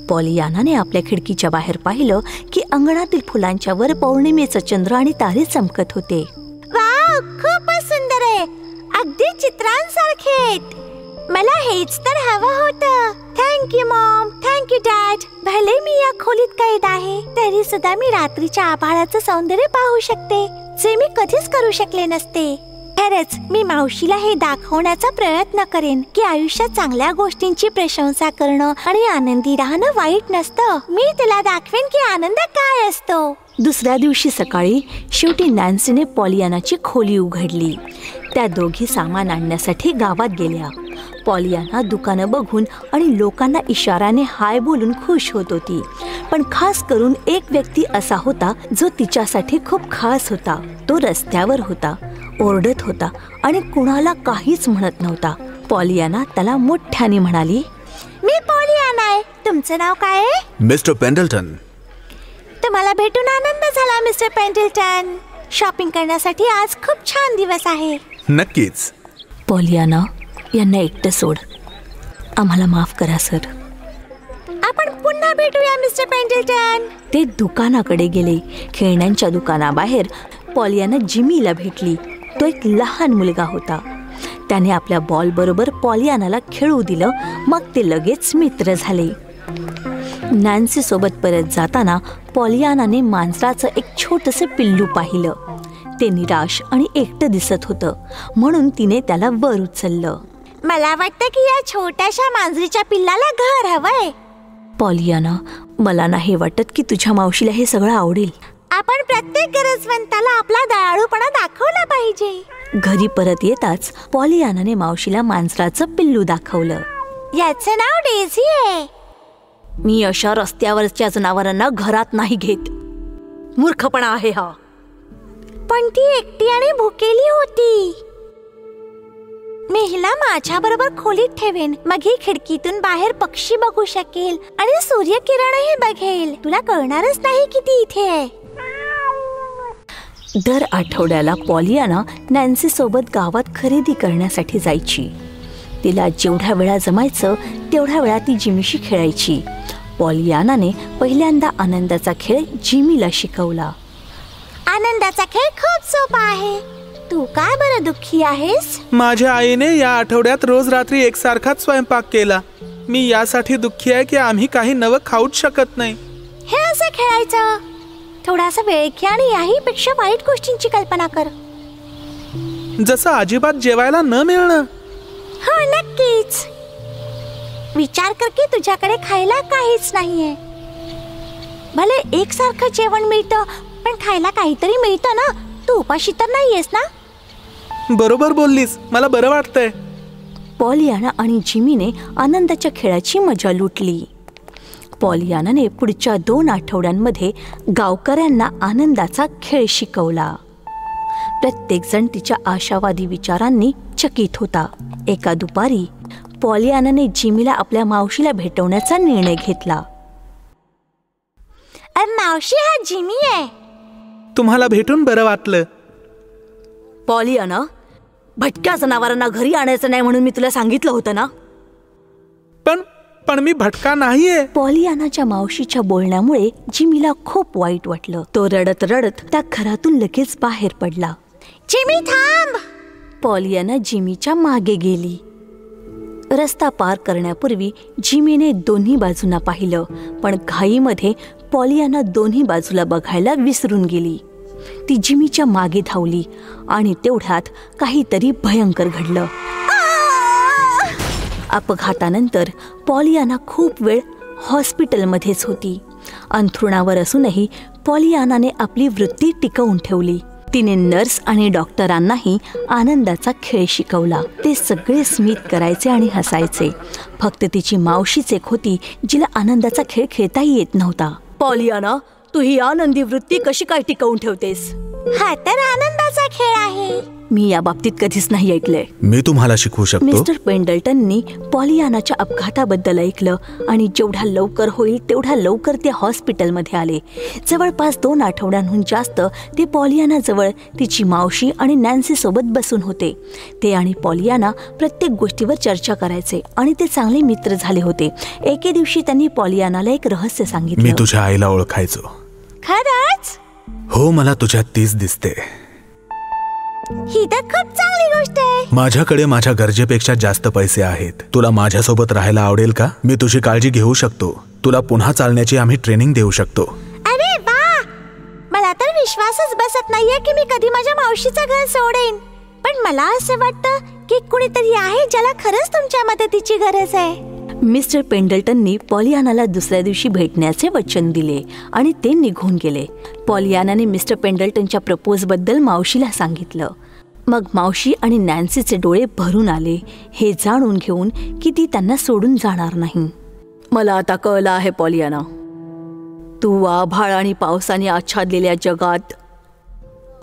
पॉलियानाने आपल्या खिडकीच्या बाहेर पाहिलं की अंगणातील फुलांच्या वर पौर्णिमेचं चंद्र आणि तारे चमकत होते. वाव, खूपच सुंदर आहे. अगदी चित्रांसारखे. मला हेच तर हवं होतं. Thank you Maugham, thank you dad. भले मी या खोलीत कैद आहे तरी सुद्धा मी रात्रीच्या आभाळाचं सौंदर्य पाहू शकते, जे मी कधीच करू शकले नसते. खरंच मी मावशीला हे दाखवण्याचा प्रयत्न करेन की आयुष्यात चांगल्या गोष्टींची प्रशंसा करणं आणि आनंदी राहणं वाईट नसतं. मी तिला दाखवेन की आनंद काय असतो. दुसऱ्या दिवशी सकाळी शेवटी नॅन्सीने पॉलियानाची खोली उघडली. त्या दोघी सामान आणण्यासाठी गावात गेल्या. पॉलियाना दुकानं बघून आणि लोकांना इशाऱ्याने हाय बोलून खुश होत होती. पण खास करून एक व्यक्ती असा होता जो तिच्यासाठी खूप खास होता. तो रस्त्यावर होता, ओरडत होता आणि कुणाला काहीच म्हणत नव्हता. पॉलियाना त्याला मोठ्याने म्हणाली, मी पॉलियाना आहे. तुमचं नाव काय आहे? Mister Pendleton. तुम्हाला भेटून आनंद झाला मिस्टर पेंडल्टन. शॉपिंग करण्यासाठी आज खूप छान दिवस आहे. नक्कीच. पॉलियाना, यांना एकटं सोड. आम्हाला माफ करा सर. आपण पुन्हा भेटूया मिस्टर पेंडल्टन. ते दुकानाकडे गेले. खेळण्यांच्या दुकानाबाहेर पॉलियाना जिमीला भेटली. तो एक लहान मुलगा होता. त्याने आपल्या बॉल बरोबर पॉलियानाला खेळू दिलं. मग ते लगेच मित्र झाले. नॅन्सी सोबत परत जाताना पॉलियानाने मांजराचं एक छोटंसं पिल्लू पाहिलं. ते निराश आणि एकटं दिसत होतं, म्हणून तिने त्याला वर उचललं. मला वाटतं की या छोट्याशा मांजरीच्या पिल्लाला घर हवंय. पॉलियाना, मला नाही वाटत की तुझ्या मावशीला हे सगळं आवडेल. आपण प्रत्येक गरजवंताला आपला दयाळूपणा दाखवला पाहिजे. घरी परत येताच पॉलियानाने मावशीला मांजराचं पिल्लू दाखवलं. याचं नाव डेझी आहे. मी अशा रस्त्यावरच्या जनावरांना घरात नाही घेत. मूर्खपणा आहे हा. पण ती एकटी आणि भुकेली होती. मी हिला माझ्या बरोबर खोलीत ठेवेन. मग ही खिडकीतून बाहेर पक्षी बघू शकेल आणि सूर्यकिरणही बघेल. तुला कळणारच नाही की ती इथे आहे. दर आठवड्याला पॉलियाना नॅन्सी सोबत गावात खरेदी करण्यासाठी जायची. तिला जेवढ्या वेळा जमायचं तेवढ्या वेळा ती जिमीशी खेळायची. पॉलियानाने पहिल्यांदा आनंदाचा खेळ जिमीला शिकवला. आनंदाचा खेळ खूप सोपा आहे. तू काय बरं दुःखी आहेस? माझ्या आईने या आठवड्यात रोज रात्री एकसारखाच स्वयंपाक केला. मी यासाठी दुःखी आहे की आम्ही काही नवं खाऊच शकत नाही. हे असं खेळायचं. थोडासा वेळ घे आणि याहीपेक्षा वाईट गोष्टींची कल्पना कर. जसं अजिबात जेवायला न मिळणं. हो, नक्कीच. विचार कर की तुझ्याकडे खायला काहीच नाहीये. भले एकसारखं जेवण मिळतं पण खायला काहीतरी मिळतं ना. तू उपाशी तर नाहीयेस ना? बरोबर बोललीस. मला बरं वाटतंय. पॉलियाना आणि जिमीने आनंदाच्या खेळाची मजा लुटली. पॉलियानाने पुढच्या 2 आठवड्यांमध्ये गावकऱ्यांना आनंदाचा खेळ शिकवला. प्रत्येक जण तिच्या आशावादी विचारांनी चकित होता. एका दुपारी पॉलियानाने जिमीला आपल्या मावशीला भेटवण्याचा निर्णय घेतला. मावशी, हा जिमी आहे. तुम्हाला भेटून बरं वाटलं. पॉलियाना, भटक्या जनावरांना घरी आणायचं नाही म्हणून मी तुला सांगितलं होतं ना. पण मी भटका नाहीये. पॉलियानाच्या मावशीच्या बोलण्यामुळे जिमीला खूप वाईट वाटलं. तो रडत रडत त्या घरातून लगेच बाहेर पडला. जिमी, थांब. पॉलियाना जिमीच्या मागे गेली. रस्ता पार करण्यापूर्वी जिमीने दोन्ही बाजूंना पाहिलं, पण घाईमध्ये पॉलियाना दोन्ही बाजूला बघायला विसरून गेली. ती जिमीच्या मागे धावली आणि तेवढ्यात काहीतरी भयंकर घडलं. अपघातानंतर पॉलियाना खूप वेळ हॉस्पिटलमध्येच होती. अंथरुणावर असूनही पॉलियानाने आपली वृत्ती टिकवून ठेवली. तिने नर्स आणि डॉक्टरांनाही आनंदाचा खेळ शिकवला. ते सगळे स्मित करायचे आणि हसायचे. फक्त तिची मावशीच एक होती जिला आनंदाचा खेळ खेळताही येत नव्हता. पॉलियाना, तू ही आनंदी वृत्ती कशी काय टिकवून ठेवतेस? हा तर आनंदाचा खेळ आहे. मी या बाबतीत कधीच नाही ऐकलंय. मी तुम्हाला शिकवू शकतो. मिस्टर पेंडल्टननी पॉलियानाच्या अपघाताबद्दल ऐकलं आणि जेवढ्या लवकर होईल तेवढ्या लवकर ते हॉस्पिटलमध्ये आले. जवळपास 2 आठवड्यांहून जास्त ते पॉलियाना जवळ तिची मावशी आणि नॅन्सी सोबत बसून होते. ते आणि पॉलियाना प्रत्येक गोष्टीवर चर्चा करायचे आणि ते चांगले मित्र झाले होते. एके दिवशी त्यांनी पॉलियानाला एक रहस्य सांगितलं. मी तुझ्या आईला ओळखायचो. खरंच? हो, मला तुझ्यात तीच दिसते. ही तर खूप चांगली गोष्ट आहे. माझ्याकडे माझ्या गरजेपेक्षा जास्त पैसे आहेत. तुला माझ्यासोबत राहायला आवडेल का? मी तुझी काळजी घेऊ शकतो. तुला पुन्हा चालण्याची आम्ही ट्रेनिंग देऊ शकतो. अरे वा, मला तर विश्वासच बसत नाहीये की मी कधी माझ्या मावशीचं घर सोडेन. पण मला असं वाटतं की कुणीतरी आहे ज्याला खरंच तुमच्या मदतीची गरज आहे. मिस्टर पेंडल्टननी पॉलियानाला दुसऱ्या दिवशी भेटण्याचे वचन दिले आणि ते निघून गेले. पॉलियानाने मिस्टर पेंडल्टनच्या प्रपोजबद्दल मावशीला सांगितलं. मग मावशी आणि नॅन्सीचे डोळे भरून आले, हे जाणून घेऊन की ती त्यांना सोडून जाणार नाही. मला आता कळलं आहे पॉलियाना, तू आभाळ आणि पावसाने आच्छादलेल्या जगात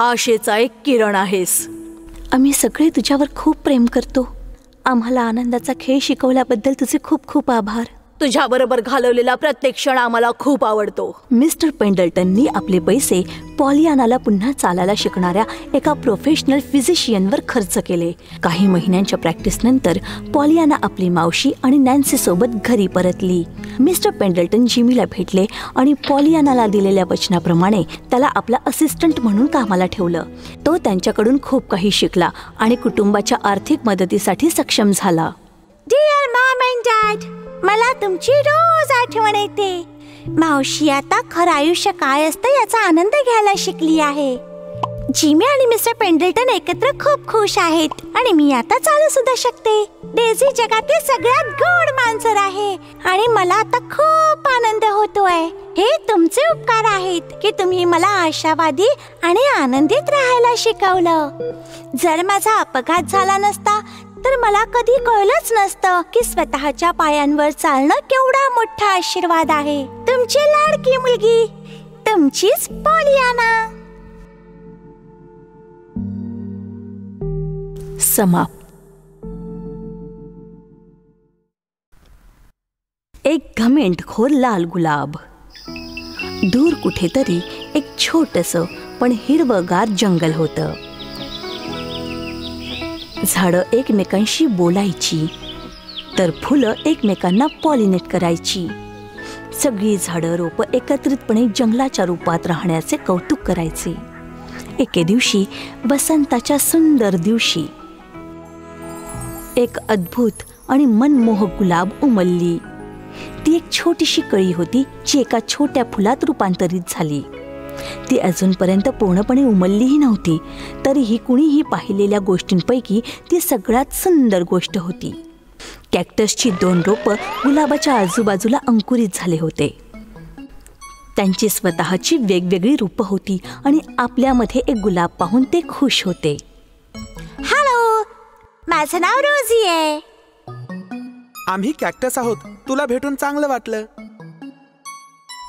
आशेचा एक किरण आहेस. आम्ही सगळे तुझ्यावर खूप प्रेम करतो. आम्हाला आनंदाचा खेळ शिकवल्याबद्दल तुझे खूप खूप आभार. तुझ्याबरोबर घालवलेला प्रत्येक क्षण आम्हाला खूप आवडतो. मिस्टर पेंडल्टननी आपले पैसे पॉलियानाला पुन्हा चालायला शिकणाऱ्या एका प्रोफेशनल फिजिशियनवर खर्च केले. काही महिन्यांच्या प्रॅक्टिसनंतर पॉलियाना आपली मावशी आणि नॅन्सी सोबत घरी परतली. मिस्टर पेंडल्टन जिमीला भेटले आणि पॉलियानाला दिलेल्या वचनाप्रमाणे त्याला आपला असिस्टंट म्हणून कामाला ठेवलं. तो त्यांच्याकडून खूप काही शिकला आणि कुटुंबाच्या आर्थिक मदतीसाठी सक्षम झाला. डिअर मॉम अँड डॅड, मला तुमची रोज आठवण येते. मावशी आता खरं आयुष्य काय असतं याचा आनंद घ्यायला शिकली आहे. जिमी आणि मिस्टर पेंडल्टन एकत्र खूप खुश आहेत आणि मी आता चालू सुद्धा शकते. डेझी जगातील सगळ्यात गोड माणसं आहे आणि मला आता खूप आनंद होतोय. हे तुमचे उपकार आहेत की तुम्ही मला आशावादी आणि आनंदित राहायला शिकवलं. जर माझा अपघात झाला नसता तर मला कधी कळलंच नसतं की स्वतःच्या पायांवर चालणं केवढा मोठा आशीर्वाद आहे. तुमची लाडकी मुलगी, तुमचीच पॉलियाना. समाप्त. एक घमेंडखोर लाल गुलाब. दूर कुठेतरी एक छोटंसं पण हिरवंगार जंगल होतं. झाडं एकमेकांशी बोलायची तर फुलं एकमेकांना पॉलिनेट करायची. सगळी झाडं रोपं एकत्रितपणे जंगलाच्या रूपात राहण्याचे कौतुक करायचे. एके दिवशी, वसंताच्या सुंदर दिवशी, एक अद्भुत आणि मनमोहक गुलाब उमलली. ती एक छोटीशी कळी होती जी एका छोट्या फुलात रूपांतरित झाली. ती अजूनपर्यंत पूर्णपणे उमललीही नव्हती, तरीही कुणीही पाहिलेल्या गोष्टींपैकी ती सगळ्यात सुंदर गोष्ट होती. कॅक्टसची 2 रोपं गुलाबाच्या आजूबाजूला अंकुरित झाले होते. त्यांची स्वतःची वेगवेगळी रूपं होती आणि आपल्यामध्ये एक गुलाब पाहून ते खुश होते. हॅलो, माझं नाव रोझी आहे. आम्ही कॅक्टस आहोत. तुला भेटून चांगलं वाटलं.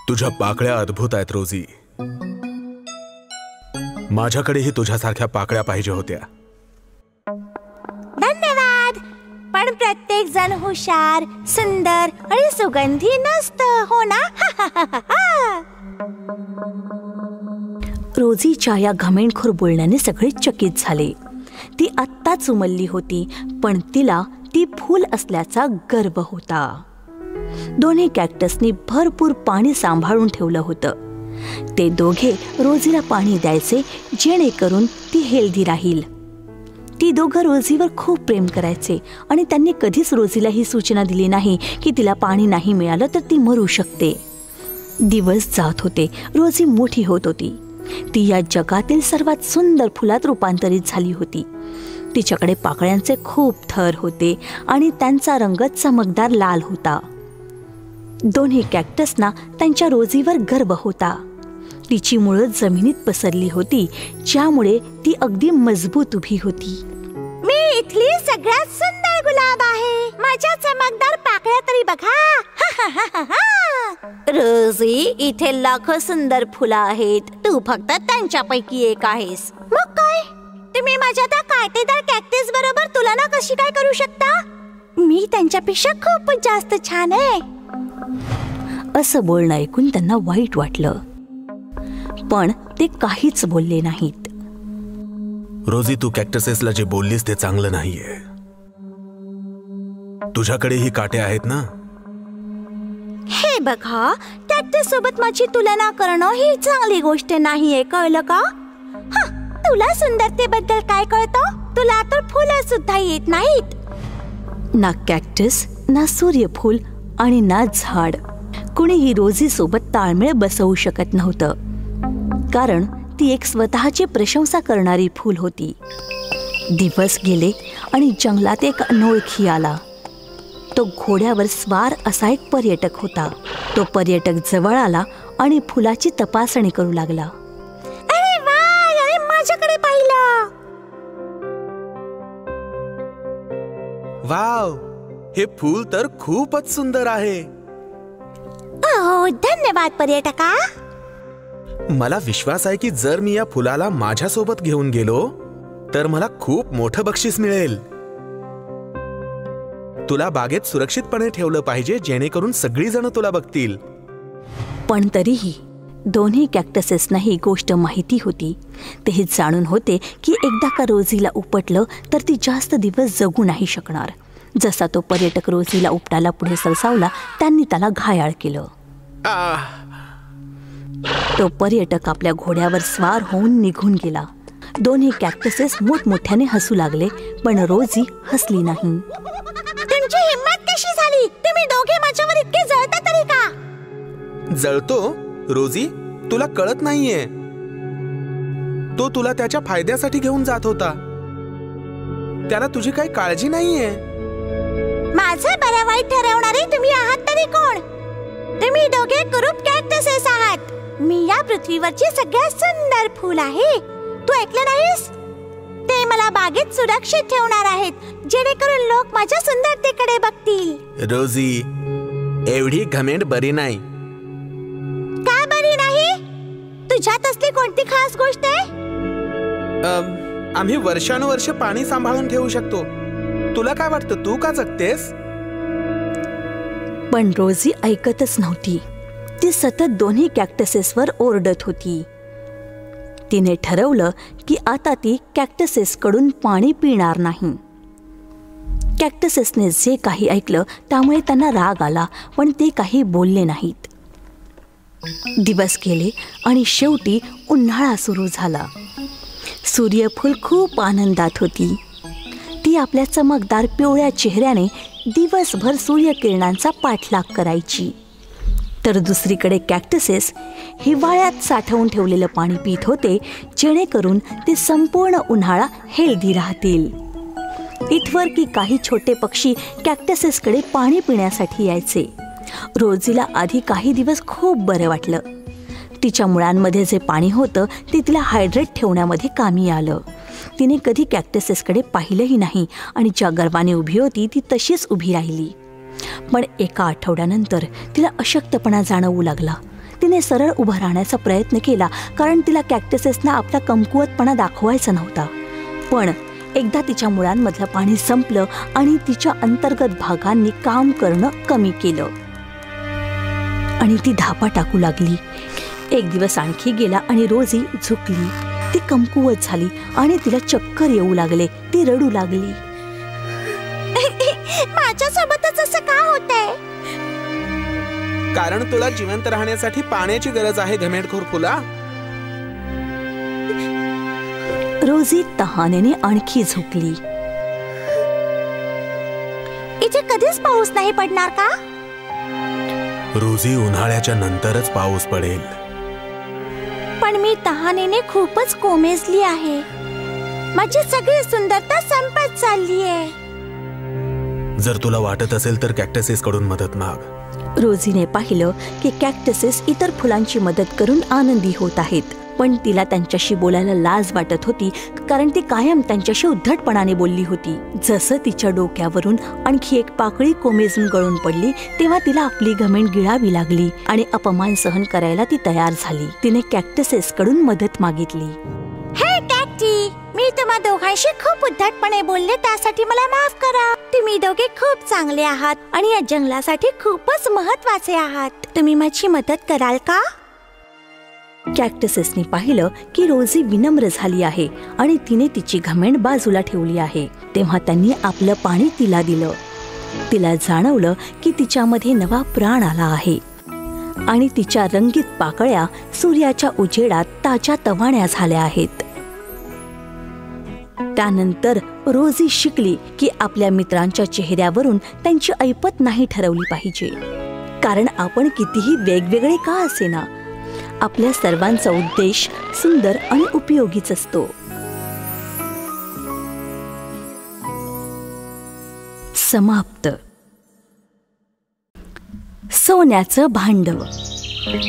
तुझ्या पाकळ्या अद्भुत आहेत रोझी. माझ्याकडेही तुझ्यासारख्या पाकळ्या पाहिजे होत्या. धन्यवाद. पण प्रत्येक जण हुशार, सुंदर आणि सुगंधी नसतं, हो ना? रोझीच्या या घमेंडखोर बोलण्याने सगळे चकित झाले. ती आत्ताच उमलली होती, पण तिला ती फूल असल्याचा गर्व होता. दोन्ही कॅक्टसनी भरपूर पाणी सांभाळून ठेवलं होतं. ते दोघे रोझीला पाणी द्यायचे जेणेकरून ती हेल्दी राहील. ती दोघं रोझीवर खूप प्रेम करायचे आणि त्यांनी कधीच रोझीला ही सूचना दिली नाही की तिला पाणी नाही मिळालं तर ती मरू शकते. दिवस जात होते, रोझी मोठी होत होती. ती या जगातील सर्वात सुंदर फुलात रूपांतरित झाली होती. तिच्याकडे पाकळ्यांचे खूप थर होते आणि त्यांचा रंग चमकदार लाल होता. दोन्ही कॅक्टसना त्यांच्या रोझीवर गर्व होता. तिची मुळं जमिनीत पसरली होती, ज्यामुळे ती अगदी मजबूत उभी होती. मी इथली सगळ्यात सुंदर गुलाब आहे. माझ्या चमकदार पाकळ्या तरी बघा. रोझी, इथे लाखो सुंदर फुलं आहेत, तू फक्त त्यांच्यापैकी एक आहेस. मग काय, तुम्ही माझ्या त्या काटेदार कॅक्टस बरोबर तुलना कशी काय करू शकता? मी त्यांच्यापेक्षा खूप जास्त छान आहे. असं बोलणं ऐकून त्यांना वाईट वाटलं, पण ते काहीच बोलले नाहीत. रोझी, तू कॅक्टसेसला जे बोललीस ते चांगलं नाहीये. तुझ्याकडेही काटे आहेत ना. हे बघा, कॅक्टस सोबत माझी तुलना करणं ही चांगली गोष्ट नाहीये, कळलं का? तुला सुंदरतेबद्दल काय कळतं? तुला तर फुलं सुद्धा येत नाहीत. ना कॅक्टस, ना सूर्यफूल आणि ना झाड कुणीही रोझी सोबत ताळमेळ बसवू शकत नव्हतं, कारण ती एक स्वतःची प्रशंसा करणारी फूल होती. दिवस गेले आणि जंगलात एक अनोळखी आला. तो घोड्यावर स्वार असा एक पर्यटक होता. तो पर्यटक जवळ आला आणि फुलाची तपासणी करू लागला. अरे वा, अरे माझ्याकडे पाहिलं. वाव, हे फूल तर खूपच सुंदर आहे. धन्यवाद पर्यटका. मला विश्वास आहे की जर मी या फुलाला माझ्यासोबत घेऊन गेलो तर मला खूप मोठं बक्षीस मिळेल. तुला बागेत सुरक्षितपणे ठेवलं पाहिजे, जेणेकरून सगळी जण तुला बघतील. पण तरीही दोन्ही कॅक्टसेसना ही गोष्ट माहिती होती. ते हे जाणून होते की एकदा का रोझीला उपटलं तर ती जास्त दिवस जगू नाही शकणार. जसा तो पर्यटक रोझीला उपटायला पुढे सरसावला, त्यांनी त्याला घायाळ केलं. तो पर्यटक आपल्या घोड्यावर स्वार होऊन निघून गेला. दोन्ही कॅक्टसेस मोठमोठ्याने हसू लागले, पण रोझी हसली नाही. तुमची हिम्मत कशी झाली? तुम्ही दोघे माझ्यावर इतके जळता तरी का? जळतो? रोझी, तुला कळत नाहीये. तो तुला त्याच्या फायद्यासाठी घेऊन जात होता. त्याला तुझी काही काळजी नाहीये. माझं बरं वाईट ठरवणारे तुम्ही आहात तरी कोण? तुम्ही दोघे कुरूप कॅक्टसेस आहात. मी या पृथ्वीवरची सगळ्यात सुंदर फूल आहे. तू ऐकलं नाहीस? ते मला बागेत सुरक्षित ठेवणार आहेत, जेणेकरून लोक माझ्या सुंदरतेकडे बघतील. रोझी, एवढी घमेंड बरी नाही. का बरी नाही? तुझ्यात असली कोणती खास गोष्ट आहे? आम्ही वर्षानुवर्ष पाणी सांभाळून ठेवू शकतो. तुला काय वाटतं, तू का जगतेस? पण रोझी ऐकतच नव्हती. ती सतत दोन्ही कॅक्टसेसवर ओरडत होती. तिने ठरवलं की आता ती कॅक्टसेसकडून पाणी पिणार नाही. कॅक्टसेसने जे काही ऐकलं त्यामुळे त्यांना राग आला, पण ते काही बोलले नाहीत. दिवस गेले आणि शेवटी उन्हाळा सुरू झाला. सूर्यफूल खूप आनंदात होती. ती आपल्या चमकदार पिवळ्या चेहऱ्याने दिवसभर सूर्यकिरणांचा पाठलाग करायची. तर दुसरीकडे कॅक्टसेस हिवाळ्यात साठवून ठेवलेलं पाणी पित होते, जेणेकरून ते संपूर्ण उन्हाळा हेल्दी राहतील. इथवर की काही छोटे पक्षी कॅक्टसेसकडे पाणी पिण्यासाठी यायचे. रोझीला आधी काही दिवस खूप बरं वाटलं. तिच्या मुळांमध्ये जे पाणी होतं ते तिला हायड्रेट ठेवण्यामध्ये कामी आलं. तिने कधी कॅक्टसेसकडे पाहिलंही नाही आणि ज्या गर्वाने उभी होती ती तशीच उभी राहिली. पण एका आठवड्यानंतर तिला अशक्तपणा जाणवू लागला. तिने सरळ उभं राहण्याचा प्रयत्न केला, कारण तिला कॅक्टसेसना आपला कमकुवतपणा दाखवायचा नव्हता. पण एकदा तिच्या मुळांमधलं पाणी संपलं आणि तिच्या अंतर्गत भागांनी काम करणं कमी केलं आणि ती धापा टाकू लागली. एक दिवस आणखी गेला आणि रोझी झुकली. ती कमकुवत झाली आणि तिला चक्कर येऊ लागले. ती रडू लागली. माझ्यासोबतच असं का होतंय? कारण तुला जिवंत राहण्यासाठी पाण्याची गरज आहे, घमेंडखोर फुला. रोजी तहानेने आणखी झोपली. इथे कधीच पाऊस नाही पडणार का? रोजी, उन्हाळ्याच्या नंतरच पाऊस पडेल. पण मी तहानेने खूपच कोमेजली आहे. माझी सगळी सुंदरता संपत चालली आहे. जर तुला वाटत असेल तर कॅक्टसेस कडून मदत माग. रोजीने पाहिलं की कॅक्टसेस इतर फुलांची मदत करून आनंदी होत आहेत, पण तिला त्यांच्याशी बोलायला लाज वाटत होती, कारण ती कायम त्यांच्याशी उद्धटपणाने बोलली होती. जसं तिच्या डोक्यावरून आणखी एक पाकळी कोमेजून गळून पडली, तेव्हा तिला आपली घमेंड गिळावी लागली आणि अपमान सहन करायला ती तयार झाली. तिने कॅक्टसेस कडून मदत मागितली. हे कॅक्टी, मी तुम्हा दोघांशी खूप उद्धटपणे बोलले, त्यासाठी मला माफ करा. तुम्ही दोघे खूप चांगले आहात आणि या जंगलासाठी खूपच महत्त्वाचे आहात. तुम्ही माझी मदत कराल का? कॅक्टसेसने पाहिलं की रोजी विनम्र झाली आहे आणि तिने तिची घमेंड बाजूला ठेवली आहे. तेव्हा त्यांनी आपलं पाणी तिला दिलं. तिला जाणवलं की तिच्यामध्ये नवा प्राण आला आहे आणि तिच्या रंगीत पाकळ्या सूर्याच्या उजेडात ताज्या तवाण्या झाल्या आहेत. त्यानंतर रोजी शिकली की आपल्या मित्रांच्या चेहऱ्यावरून त्यांची ऐपत नाही ठरवली पाहिजे, कारण आपण कितीही वेगवेगळे का असेना, आपल्या सर्वांचा उद्देश सुंदर आणि उपयोगीच असतो. समाप्त. सोन्याचं भांड.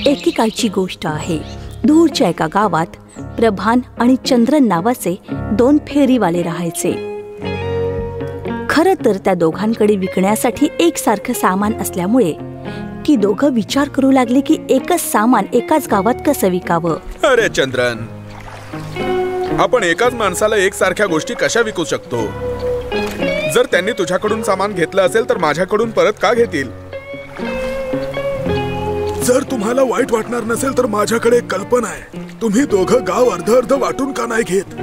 एकेकाळची गोष्ट आहे. दूरच्या एका गावात प्रभान आणि चंद्रन नावाचे 2 फेरीवाले राहायचे. खरं तर त्या दोघांकडे विकण्यासाठी एकसारखं सामान असल्यामुळे ती दोघं विचार करू लागले की एकच सामान एकाच गावात कसं विकावं. अरे चंद्रन, आपण एकाच माणसाला एकसारख्या गोष्टी कशा विकू शकतो? जर त्यांनी तुझ्याकडून सामान घेतलं असेल तर माझ्याकडून परत का घेतील? जर तुम्हाला वाईट वाटणार नसेल तर माझ्याकडे एक कल्पना आहे. तुम्ही दोघं गाव अर्ध अर्ध वाटून का नाही घेत?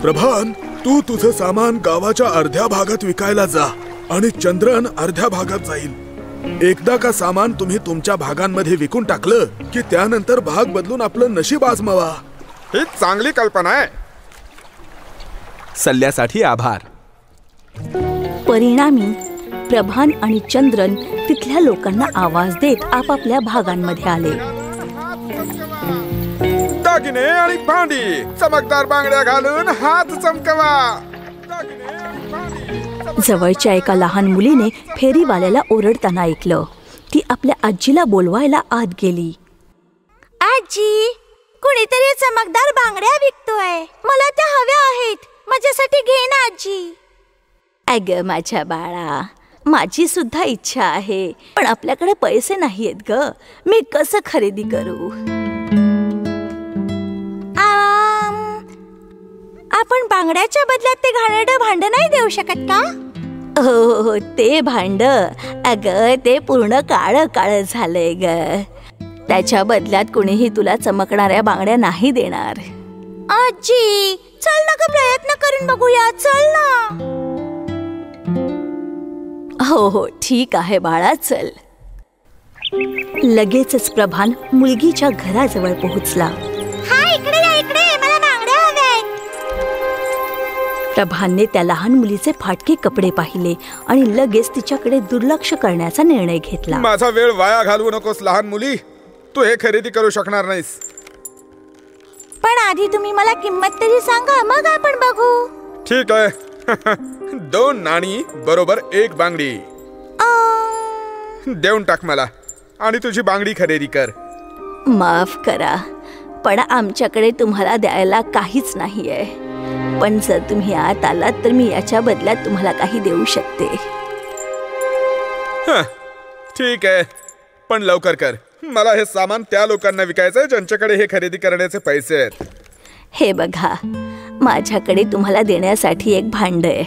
प्रभान, तू तुझं सामान गावाच्या अर्ध्या भागात विकायला जा आणि चंद्रन अर्ध्या भागात जाईल. एकदा का सामान तुम्ही तुमच्या भागांमध्ये विकून टाकलं की त्यानंतर भाग बदलून आपलं नशीब आजमावा. ही चांगली कल्पना आहे. सल्ल्यासाठी आभार. परिणामी प्रभान आणि चंद्रन तिथल्या लोकांना आवाज देत आपापल्या भागांमध्ये आले. दागिने आणि भांडी, चमकदार बांगड्या घालून हात चमकवा. जवळच्या एका लहान मुलीने फेरीवाल्याला ओरडताना ऐकलं. ती आपल्या आजीला बोलवायला आत गेली. आजी, कुणीतरी चमकदार बांगड्या विकतोय. मला त्या हव्या आहेत. माझ्यासाठी घे ना आजी. अगं माझ्या बाळा, माझी सुद्धा इच्छा आहे, पण आपल्याकडे पैसे नाहीयेत ग. मी कसं खरेदी करू? आपण बांगड्याच्या बदल्यात ते घाणेरडं भांड नाही देऊ शकत का? हो, ते भांड अगं ते पूर्ण काळं काळं झालंय ग. त्याच्या बदल्यात कुणीही तुला चमकणाऱ्या बांगड्या नाही देणार. आजी, चल ना ग, प्रयत्न करून बघूया. चल ना. हो, ठीक आहे बाळा, चल. लगेचच प्रभान मुलगीच्या घराजवळ पोहोचला. हा, इकडे या, इकडे. मला बांगड्या हव्यात. प्रभानने त्या लहान मुलीचे फाटके कपडे पाहिले आणि लगेच तिच्याकडे दुर्लक्ष करण्याचा निर्णय घेतला. माझा वेळ वाया घालवू नकोस लहान मुली. तू हे खरेदी करू शकणार नाहीस. पण आधी तुम्ही मला किंमत तरी सांगा, मग आपण बघू. ठीक आहे. 2 नाणी बरोबर 1 बांगडी. देऊन टाक मला आणि तुझी बांगडी खरेदी कर. माफ करा, पण आमच्याकडे तुम्हाला द्यायला काहीच नाहीये. पण जर तुम्ही आत आलात तर मी याच्या बदल्यात तुम्हाला काही देऊ शकते. ठीक आहे, पण लवकर कर. मला हे सामान त्या लोकांना विकायचंय ज्यांच्याकडे हे खरेदी करण्याचे पैसे आहेत. हे बघा, माझ्याकडे तुम्हाला देण्यासाठी एक भांड आहे.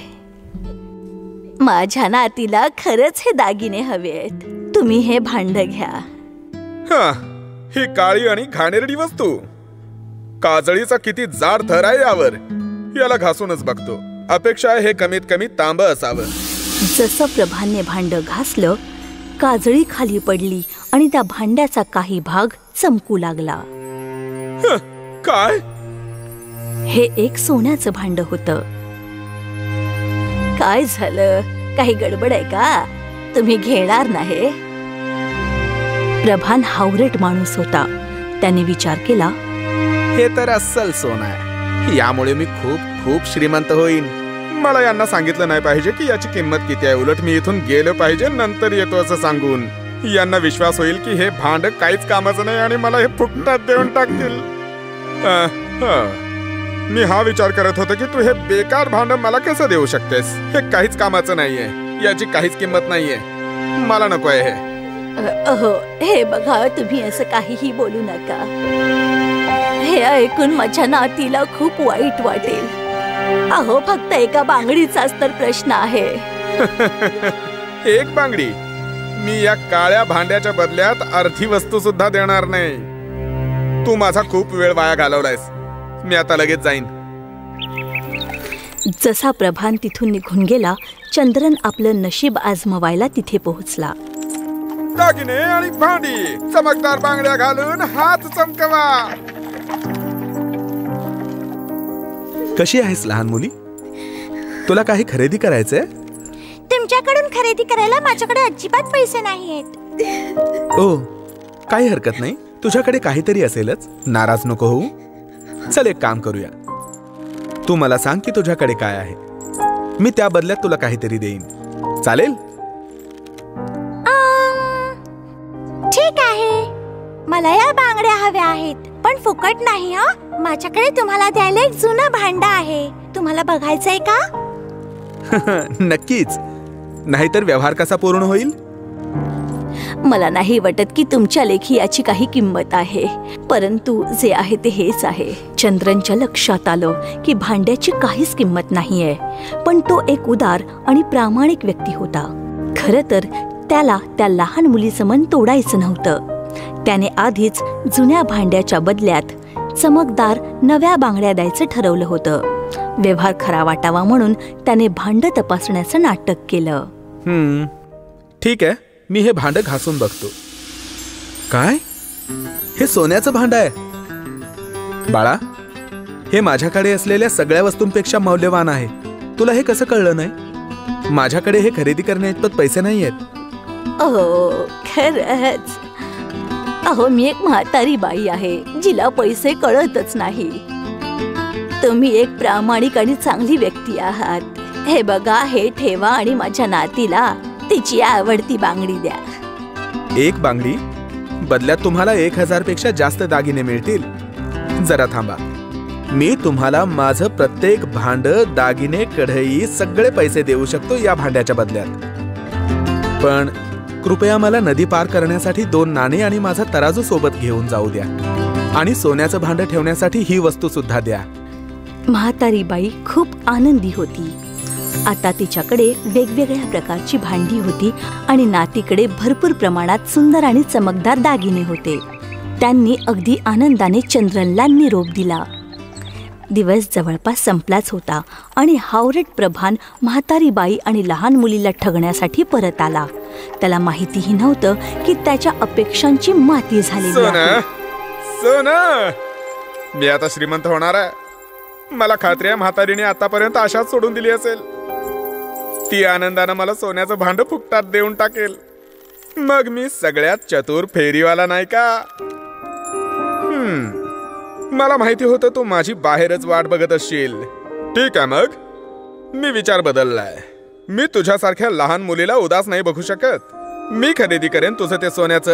माझ्या नातीला खरंच हे दागिने हवे आहेत. तुम्ही हे भांड घ्या. ही काळी आणि घाणेरडी वस्तू. काजळीचा किती जाड थर आहे यावर. याला घासूनच बघतो. अपेक्षा आहे हे कमीत कमी तांब असावं. जसं प्रभानने भांड घासलं, काजळी खाली पडली आणि त्या भांड्याचा काही भाग चमकू लागला. काय? हे एक सोन्याचं भांड होतं. काय झालं? काही गडबड आहे का? तुम्ही घेणार नाही? प्रभान हावरट माणूस होता. त्याने विचार केला, हे तर अस्सल सोनं आहे. यामुळे मी खूप खूप श्रीमंत होईन. मला यांना सांगितलं नाही पाहिजे की याची किंमत किती आहे. उलट मी इथून गेलो पाहिजे, नंतर येतो असं सांगून. यांना विश्वास होईल की हे भांड काहीच कामाचं नाही आणि मला हे फुकटात देऊन टाकतील. मी हा विचार करत होतो की तू हे बेकार भांड मला कसं देऊ शकतेस. हे काहीच कामाचं नाहीये. याची काहीच किंमत नाहीये. मला नको आहे हे. अहो, हे बघा, तुम्ही असं काहीही बोलू नका. हे ऐकून माझ्या नातीला खूप वाईट वाटेल. अहो, फक्त एका बांगडीचाच तर प्रश्न आहे. एक बांगडी? मी या काळ्या भांड्याच्या बदल्यात अर्धी वस्तू सुद्धा देणार नाही. तू माझा खूप वेळ वाया घालवलायस. मी आता लगेच जाईन. जसा प्रभान तिथून निघून गेला, चंद्रन आपलं नशीब आजमवायला तिथे पोहोचला. दागिने आणि भांडी, चमकदार बांगड्या घालून हात चमकवा. कशी आहेस लहान मुली? तुला काही खरेदी करायचंय? तुमच्याकडून खरेदी करायला माझ्याकडे अजिबात पैसे नाहीयेत. ओ, काही हरकत नाही. तुझ्याकडे काहीतरी असेलच. नाराज नको होऊ. चल, एक काम करूया. तू मला सांग की तुझ्याकडे काय आहे. मी त्या बदल्यात तुला काहीतरी देईन. चालेल? ठीक आहे. मला या बांगड्या हव्या आहेत, पण फुकट नाही. माझ्याकडे तुम्हाला द्यायला एक जुनं भांड आहे. तुम्हाला बघायचंय का? नक्कीच. नाहीतर व्यवहार कसा पूर्ण होईल? मला नाही वाटत की तुमच्या लेखी याची काही किंमत आहे, परंतु जे आहे ते हेच आहे. चंद्रनच्या लक्षात आलं की भांड्याची काहीच किंमत नाहीये, पण तो एक उदार आणि प्रामाणिक व्यक्ती होता. खरं तर त्याला त्या लहान मुलीचं मन तोडायचं नव्हतं. त्याने आधीच जुन्या भांड्याच्या बदल्यात चमकदार नव्या बांगड्या द्यायचं ठरवलं होतं. व्यवहार खरा वाटावा म्हणून त्याने भांड तपासण्याचं नाटक केलं. ठीक आहे, मी हे भांड घासून बघतो. काय? हे सोन्याचं भांड आहे? बाळा, हे माझ्याकडे असलेल्या सगळ्या वस्तूंपेक्षा मौल्यवान आहे. तुला हे कसं कळलं नाही? माझ्याकडे हे खरेदी करण्याइतपत पैसे नाहीयेत. अहो, खरंच? अहो, मी एक म्हातारी बाई आहे जिला पैसे कळतच नाही. तुम्ही एक प्रामाणिक आणि चांगली व्यक्ती आहात. हे बघा, हे ठेवा आणि माझ्या नातीला तिची आवडती बांगडी द्या. एक बांगडी? बदल्यात तुम्हाला 1000 पेक्षा जास्त दागिने मिळतील. जरा थांबा. मी तुम्हाला माझं प्रत्येक भांड, दागिने, कढई सगळे पैसे देऊ शकतो या भांड्याच्या बदल्यात. पण कृपया मला नदी पार करण्यासाठी 2 नाणे आणि माझा तराजू सोबत घेऊन जाऊ द्या. आणि सोन्याचं भांड ठेवण्यासाठी ही वस्तू सुद्धा द्या. म्हातारी बाई खूप आनंदी होती. आता तिच्याकडे वेगवेगळ्या प्रकारची भांडी होती आणि नातीकडे भरपूर प्रमाणात सुंदर आणि चमकदार दागिने होते. त्यांनी अगदी आनंदाने चंद्रनला निरोप दिला. दिवस जवळपास संपलाच होता आणि हावरट प्रभान म्हातारी बाई आणि लहान मुलीला ठगण्यासाठी परत आला. त्याला माहितीही नव्हतं की त्याच्या अपेक्षांची माती झालेली आहे. सोना, मी आता श्रीमंत होणार आहे. मला खात्री आहे म्हातारीने आतापर्यंत आशाच सोडून दिली असेल. ती आनंदानं मला सोन्याचं भांड फुकटात देऊन टाकेल. मग मी सगळ्यात चतुर फेरीवाला नाही का? मला माहिती होतं तू माझी बाहेरच वाट बघत असशील. ठीक आहे, मग मी विचार बदललाय. मी तुझ्यासारख्या लहान मुलीला उदास नाही बघू शकत. मी खरेदी करेन तुझं ते सोन्याचं,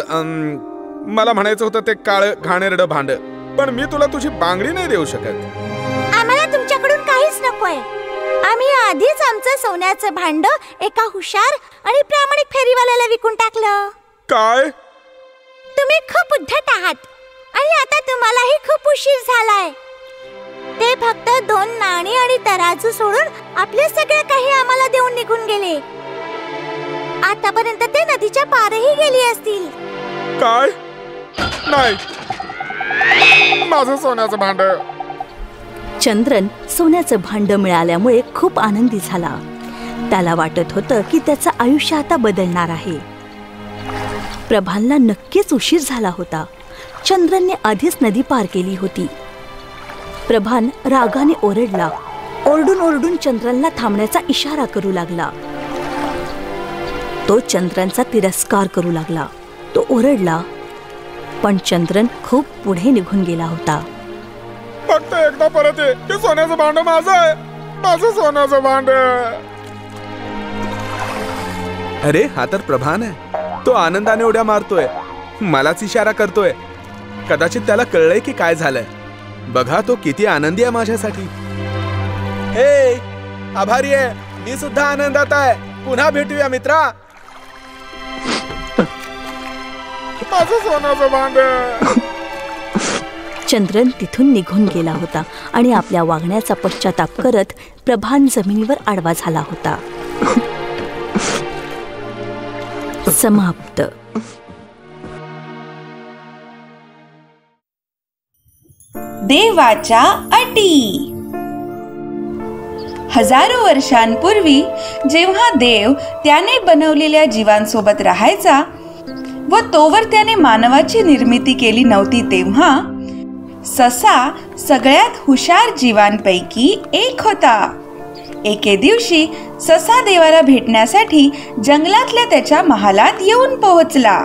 मला म्हणायचं होतं ते काळं घाणेरडं भांड. पण मी तुला तुझी बांगडी नाही देऊ शकत. आम्हाला तुमच्याकडून काहीच नकोय. आम्ही आधीच आमचं सोन्याचं भांड एका हुशार आणि प्रामाणिक फेरीवाल्याला विकून टाकलं. काय? तुम्ही खूप उद्धट आहात आणि आता तुम्हालाही खूप उशीर झालाय. ते फक्त 2 नाणी आणि तराजू सोडून आपले सगळे काही आम्हाला देऊन निघून गेले. आतापर्यंत ते नदीच्या पारही गेली असतील. काय? नाही, माझं सोन्याचं भांड. चंद्रन सोन्याचं भांड मिळाल्यामुळे खूप आनंदी झाला. त्याला वाटत होतं की त्याचं आयुष्य आता बदलणार आहे. प्रभानला नक्कीच उशीर झाला होता. चंद्रनने आधीच नदी पार केली होती. प्रभान रागाने ओरडला. ओरडून ओरडून चंद्रांना थांबण्याचा इशारा करू लागला. तो चंद्रांचा तिरस्कार करू लागला. तो ओरडला, पण चंद्रन खूप पुढे निघून गेला होता. फक्त एकदा परत ये, हे सोन्याचं भांड माझं आहे, माझं सोन्याचं भांड. अरे हा तर प्रभान आहे. तो आनंदाने उड्या मारतोय, मलाच इशारा करतोय. कदाचित त्याला कळलंय की काय झालंय. बघा तो किती आनंदी आहे माझ्यासाठी. हे आभारी आहे, मी सुद्धा आनंदात आहे. पुन्हा भेटूया मित्रा. माझं सोन्याचं भांड. चंद्रन तिथून निघून गेला होता आणि आपल्या वागण्याचा पश्चाताप करत प्रभान जमिनीवर आडवा झाला होता. समाप्त. देवाच्या अटी. हजारो वर्षांपूर्वी जेव्हा देव त्याने बनवलेल्या जीवांसोबत राहायचा व तोवर त्याने मानवाची निर्मिती केली नव्हती, तेव्हा ससा सगळ्यात हुशार जीवांपैकी एक होता. एके दिवशी ससा देवाला भेटण्यासाठी जंगलातल्या त्याच्या महालात येऊन पोहोचला.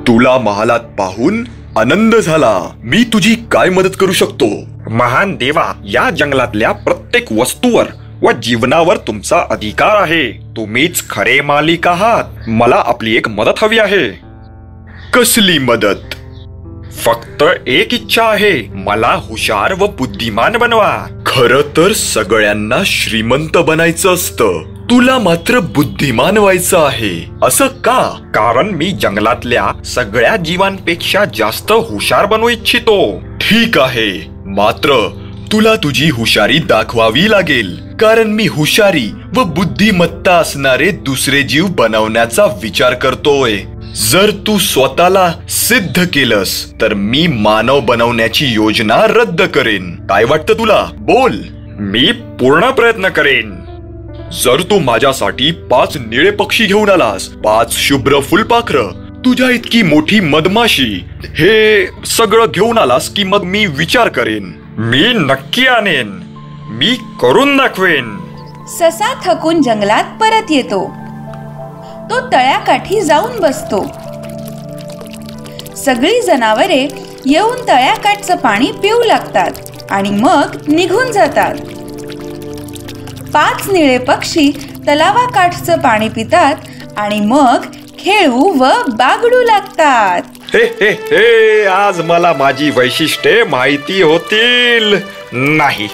तुला महालात पाहून आनंद झाला. मी तुझी काय मदत करू शकतो? महान देवा, या जंगलातल्या प्रत्येक वस्तूवर व जीवनावर तुमचा अधिकार आहे. तुम्हीच खरे मालिक आहात. मला आपली एक मदत हवी आहे. कसली मदत? फक्त एक इच्छा आहे, मला हुशार व बुद्धिमान बनवा. खरं तर सगळ्यांना श्रीमंत बनायचं असतं, तुला मात्र बुद्धिमान व्हायचं आहे. असं का? कारण मी जंगलातल्या सगळ्या जीवांपेक्षा जास्त हुशार बनू इच्छितो. ठीक आहे, मात्र तुला तुझी हुशारी दाखवावी लागेल, कारण मी हुशारी व बुद्धिमत्ता असणारे दुसरे जीव बनवण्याचा विचार करतोय. जर तू स्वतःला सिद्ध केलंस तर मी मानव बनवण्याची योजना रद्द करेन. काय वाटतं तुला? बोल. मी पूर्ण प्रयत्न करेन. जर तू माझ्यासाठी 5 निळे पक्षी घेऊन आलास, 5 शुभ्र फुलपाखरं, तुझ्या इतकी मोठी मधमाशी, हे सगळं घेऊन आलास की मग मी विचार करेन. मी नक्की आणेन. मी करून दाखवेन. ससा थकून जंगलात परत येतो. तो तळ्याकाठी जाऊन बसतो. सगळी जनावरे येऊन तळ्याकाठचं पाणी पिऊ लागतात आणि मग निघून जातात. 5 निळे पक्षी तलावाकाठचं पाणी पितात आणि मग खेळू व बागडू लागतात. हे हे हे, आज मला माझी वैशिष्ट्ये माहिती होतील. नाही,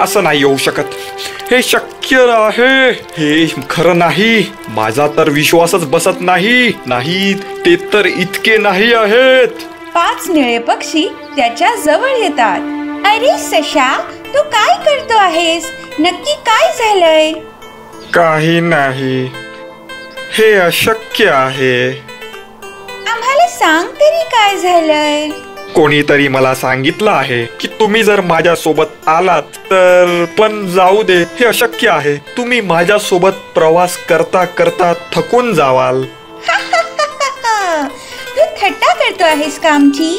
असं नाही होऊ शकत. हे शक्य आहे. हे खरं नाही. माझा तर विश्वासच बसत नाही. नाही, ते तर इतके नाही आहेत. 5 निळे पक्षी त्याच्या जवळ येतात. अरे सशा, तू काय करतो आहेस? नक्की काय झालंय? काही नाही, हे अशक्य आहे. आम्हाला सांग तरी काय झालंय? कोणीतरी मला सांगितलं आहे की तुम्ही जर माझ्या सोबत आलात तर, पण जाऊ दे, हे अशक्य आहे. तुम्ही माझ्या सोबत प्रवास करता करता थकून जावाल. तू थट्टा करतो आहेस का आमची?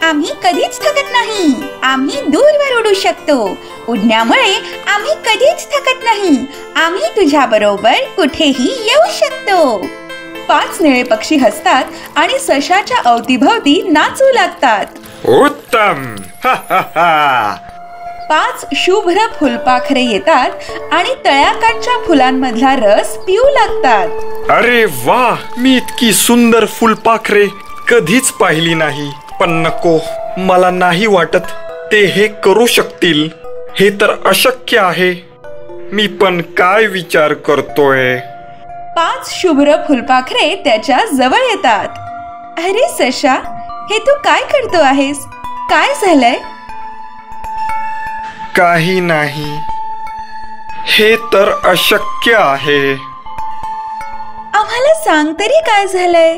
आम्ही कधीच थकत नाही. आम्ही दूरवर उडू शकतो. उडण्यामुळे आम्ही कधीच थकत नाही. आम्ही तुझ्या बरोबर कुठेही येऊ शकतो. 5 निळे पक्षी हसतात आणि सशाच्या अवतीभवती नाचू लागतात. उत्तम. 5 शुभ्र फुलपाखरे येतात आणि तळ्याकाठच्या फुलांमधला रस पिऊ लागतात. अरे वा, मी इतकी सुंदर फुलपाखरे कधीच पाहिली नाही. पण नको, मला नाही वाटत ते हे करू शकतील. हे तर अशक्य आहे. मी पण काय विचार करतोय. 5 शुभ्र फुलपाखरे त्याच्या जवळ येतात. अरे सशा, हे तू काय करतो आहेस? काय झालंय? काही नाही, हे तर अशक्य आहे. आम्हाला सांग तरी काय झालंय?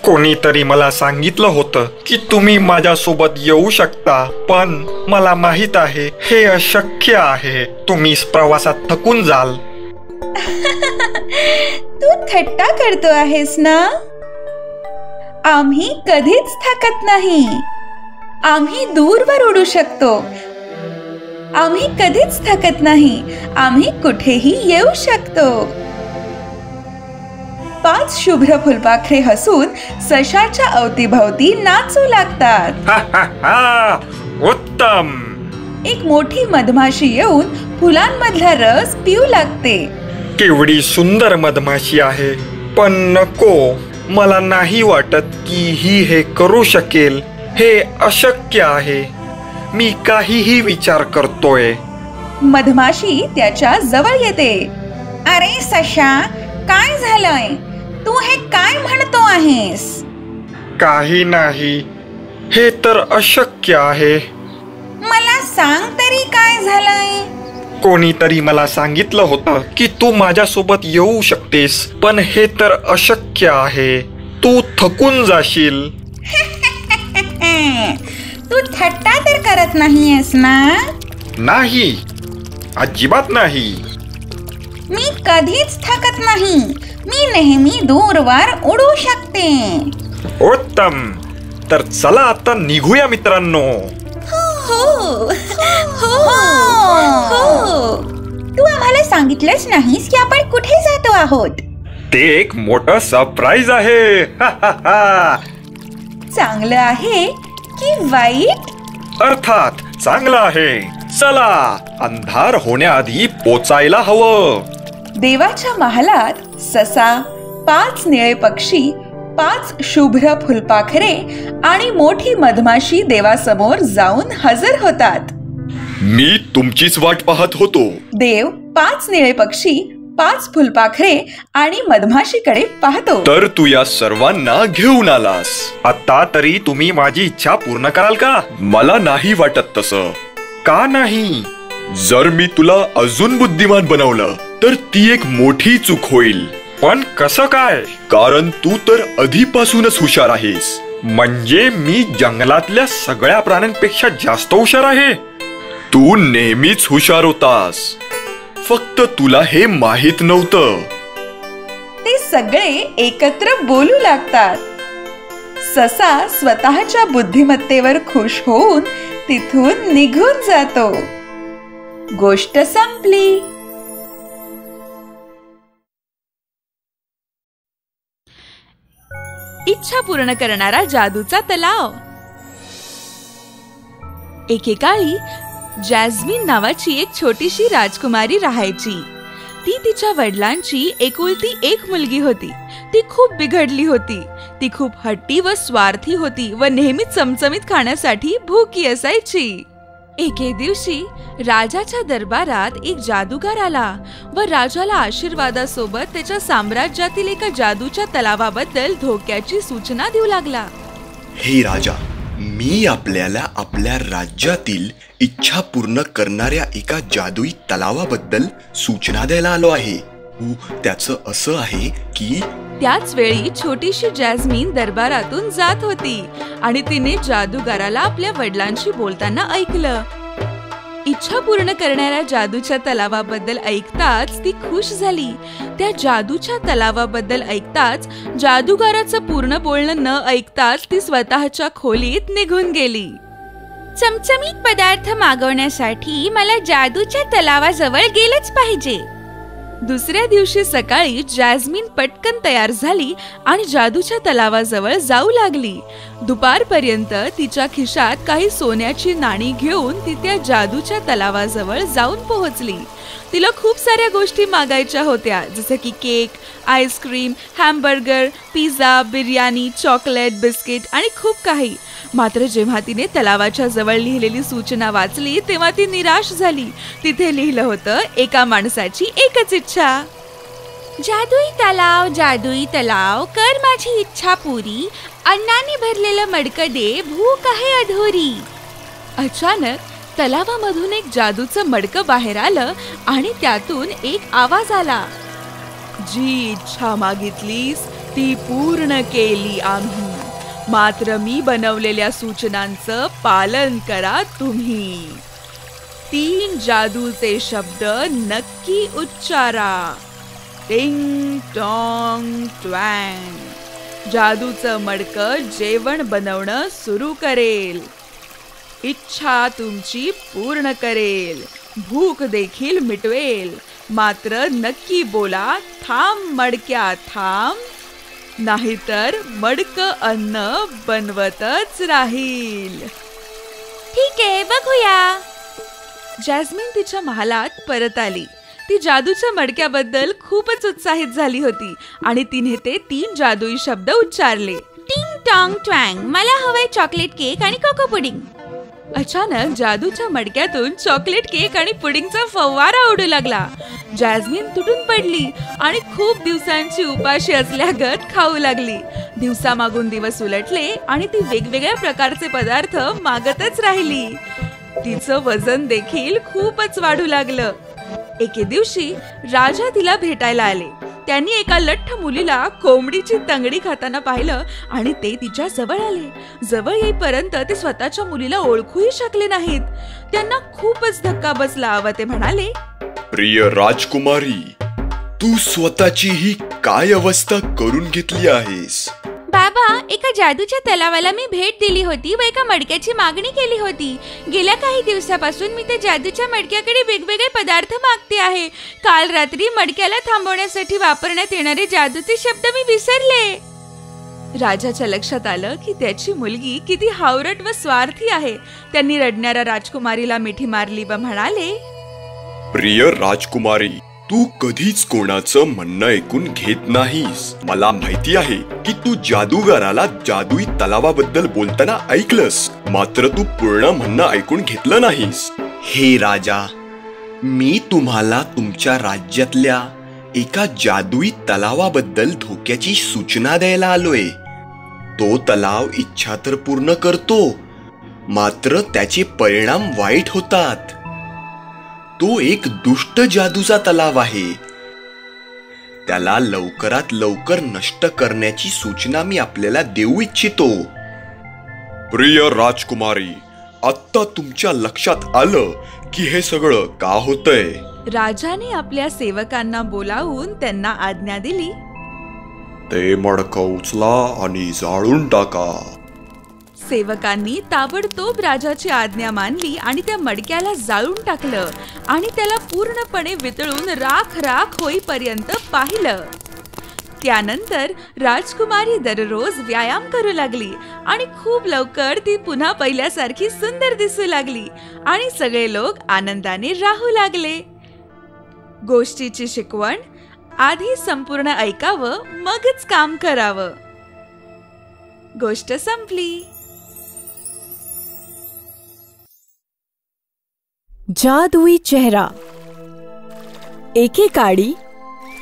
कोणीतरी मला सांगितलं होतं की तुम्ही माझ्या सोबत येऊ शकता, पण मला माहित आहे हे अशक्य आहे. तुम्ही प्रवासात थकून जाल. तू थट्टा करतो आहेस ना? आम्ही कधीच थकत नाही. आम्ही दूरवर उडू शकतो. आम्ही कधीच थकत नाही. आम्ही कुठेही येऊ शकतो. 5 शुभ्र फुलपाखरे हसून सशाच्या अवतीभवती नाचू लागतात. उत्तम. एक मोठी मधमाशी येऊन फुलांमधला रस पिऊ लागते. केवढी सुंदर मधमाशी आहे, पण नको, मला नाही वाटत की ही हे करू शकेल. हे अशक्य आहे. मी काहीही विचार करतोय. मधमाशी त्याच्या जवळ येते. अरे सशा, काय झालंय? तू हे काय म्हणतो आहेस? काही नाही, हे तर अशक्य आहे. मला सांग तरी काय झालंय? कोणीतरी मला सांगितलं होतं की तू माझ्यासोबत येऊ शकतेस, पण हे तर अशक्य आहे. तू थकून जाशील. तू थट्टा तर करत नाहीयेस ना? नाही, अजिबात नाही. मी कधीच थकत नाही. मी नेहमी दूरवर उडू शकते. उत्तम. तर चला आता निघूया मित्रांनो. तू आम्हाला सांगितलंच नाहीस की आपण कुठे जातो आहोत. ते एक मोठं सरप्राईज आहे. चांगलं आहे की वाईट? अर्थात चांगलं आहे. चला, अंधार होण्याआधी पोचायला हवं. देवाच्या महालात ससा, 5 निळे पक्षी, 5 शुभ्र फुलपाखरे आणि मोठी मधमाशी देवासमोर जाऊन हजर होतात. मी तुमचीच वाट पाहत होतो. देव 5 निळे पक्षी, 5 फुलपाखरे आणि मधमाशीकडे पाहतो. तर तू या सर्वांना घेऊन आलास. आता तरी तुम्ही माझी इच्छा पूर्ण कराल का? मला नाही वाटत तसं. का नाही? जर मी तुला अजून बुद्धिमान बनवलं तर ती एक मोठी चूक होईल. पण कसं काय? कारण तू तर आधीपासूनच हुशार आहेस. म्हणजे मी जंगलातल्या सगळ्या प्राण्यांपेक्षा जास्त हुशार आहे? तू नेहमीच हुशार होतास, फक्त तुला हे माहित नव्हतं. ते सगळे एकत्र बोलू लागतात. ससा स्वतःच्या बुद्धिमत्तेवर खुश होऊन तिथून निघून जातो. गोष्ट संपली. इच्छा पूर्ण करणारा जादूचा तलाव. एकेकाळी जॅस्मिन नावाची एक छोटीशी राजकुमारी राहायची. ती तिच्या वडिलांची एकुलती एक मुलगी होती. ती खूप बिघडली होती. ती खूप हट्टी व स्वार्थी होती व नेहमी चमचमीत खाण्यासाठी भूकी असायची. एके दिवशी राजाच्या दरबारात एक जादूगार आला व राजाला आशीर्वादासोबत त्याच्या साम्राज्यातील एका जादूच्या तलावाबद्दल धोक्याची सूचना देऊ लागला. हे राजा, मी आपल्याला आपल्या राज्यातील इच्छा पूर्ण करणाऱ्या एका जादुई तलावाबद्दल सूचना द्यायला आलो आहे. त्याचं असं आहे की त्याच वेळी छोटीशी जॅस्मिन दरबारातून जात होती आणि तिने जादूगाराला आपल्या वडिलांशी बोलताना ऐकलं. इच्छा पूर्ण करणाऱ्या जादूच्या तलावाबद्दल ऐकताच ती खुश झाली. त्या जादूच्या तलावाबद्दल ऐकताच जादूगाराचं पूर्ण बोलणं न ऐकताच ती स्वतःच्या खोलीत निघून गेली. चमचमीत पदार्थ मागवण्यासाठी मला जादूच्या तलावाजवळ गेलंच पाहिजे. दुसऱ्या दिवशी सकाळी जॅस्मिन पटकन तयार झाली आणि जादूच्या तलावाजवळ जाऊ लागली. दुपारपर्यंत तिच्या खिशात काही सोन्याची नाणी घेऊन ती त्या जादूच्या तलावाजवळ जाऊन पोहोचली. तिला खूप साऱ्या गोष्टी मागायच्या होत्या, जसं की cake, ice cream, hamburger, pizza, biryani, chocolate, biscuit आणि खूप काही. मात्र जेव्हा तिने तलावाच्या जवळ लिहिलेली सूचना वाचली तेव्हा ती निराश झाली. तिथे लिहिलं होतं, एका माणसाची एकच इच्छा. जादुई तलाव, कर माझी इच्छा पुरी. अन्नाने भरलेलं मडकं दे, भूक आहे अधुरी. अचानक तलावामधून एक जादूचं मडकं बाहेर आलं आणि त्यातून एक आवाज आला. जी इच्छा मागितलीस ती पूर्ण केली आम्ही, मात्र मी बनवलेल्या सूचनांचं पालन करा तुम्ही. 3 जादूचे शब्द नक्की उच्चारा. टिंग टॉंग ट्वँग. जादूचं मडकं जेवण बनवणं सुरू करेल. इच्छा तुमची पूर्ण करेल, भूक देखील मिटवेल. मात्र नक्की बोला, थांब मडक्या थांब, नाहीतर मडक अन्न बनवतच राहील. ठीक आहे, बघूया. जॅस्मिन तिच्या महालात परत आली. ती जादूच्या मडक्याबद्दल खूपच उत्साहित झाली होती आणि तिने ते 3 जादुई शब्द उच्चारले. टिंग टॉंग ट्वँग. मला हवंय चॉकलेट केक आणि कोको पुडिंग. अचानक जादूच्या मडक्यातून चॉकलेट केक आणि पुडिंगचा फवारा उडू लागला. जॅस्मिन तुटून पडली आणि खूप दिवसांची उपाशी असल्यागत खाऊ लागली. दिवसामागून दिवस उलटले आणि ती वेगवेगळ्या प्रकारचे पदार्थ मागतच राहिली. तिचं वजन देखील खूपच वाढू लागलं. एके दिवशी राजा तिला भेटायला आले. त्यांनी एका लठ्ठ मुलीला कोंबडीची तंगडी खाताना पाहिलं आणि ते तिच्या जवळ आले. जवळ येईपर्यंत ते स्वतःच्या मुलीला ओळखूही शकले नाहीत. त्यांना खूपच धक्का बसला व ते म्हणाले, प्रिय राजकुमारी, तू स्वतःची ही काय अवस्था करून घेतली आहेस? बाबा, एका जादूच्या तलावाला मी भेट दिली होती व एका मडक्याची मागणी केली होती. गेल्या काही दिवसापासून मी त्या जादूच्या मडक्याकडे वेगवेगळे पदार्थ मागते आहे. काल रात्री मडक्याला थांबवण्यासाठी वापरण्यात येणारे जादूचे शब्द मी विसरले. राजाच्या लक्षात आलं की त्याची मुलगी किती हावरट व स्वार्थी आहे. त्यांनी रडणाऱ्या राजकुमारीला मिठी मारली व म्हणाले, प्रिय राजकुमारी, तू कधीच कोणाचं म्हणणं ऐकून घेत नाहीस. मला माहिती आहे की तू जादूगाराला जादुई तलावाबद्दल बोलताना ऐकलंस, मात्र तू पूर्ण म्हणणं ऐकून घेतलं नाहीस. हे राजा, मी तुम्हाला तुमच्या राज्यातल्या एका जादुई तलावाबद्दल धोक्याची सूचना द्यायला आलोय. तो तलाव इच्छा तर पूर्ण करतो, मात्र त्याचे परिणाम वाईट होतात. तो एक दुष्ट जादूचा तलाव आहे. त्याला लवकरात लवकर नष्ट करण्याची सूचना मी आपल्याला देऊ इच्छितो. प्रिय राजकुमारी, आता तुमच्या लक्षात आलं की हे सगळं का होतंय? राजाने आपल्या सेवकांना बोलावून त्यांना आज्ञा दिली, ते मडकं उचला आणि जाळून टाका. सेवकांनी ताबडतोब राजाची आज्ञा मानली आणि त्या मडक्याला जाळून टाकलं आणि त्याला पूर्णपणे वितळून राख राख होईपर्यंत पाहिलं. त्यानंतर राजकुमारी दररोज व्यायाम करू लागली आणि खूप लवकर ती पुन्हा पहिल्यासारखी सुंदर दिसू लागली आणि सगळे लोक आनंदाने राहू लागले. गोष्टीची शिकवण: आधी संपूर्ण ऐकावं, मगच काम करावं. गोष्ट संपली. जादुई चेहरा. एकेकाळी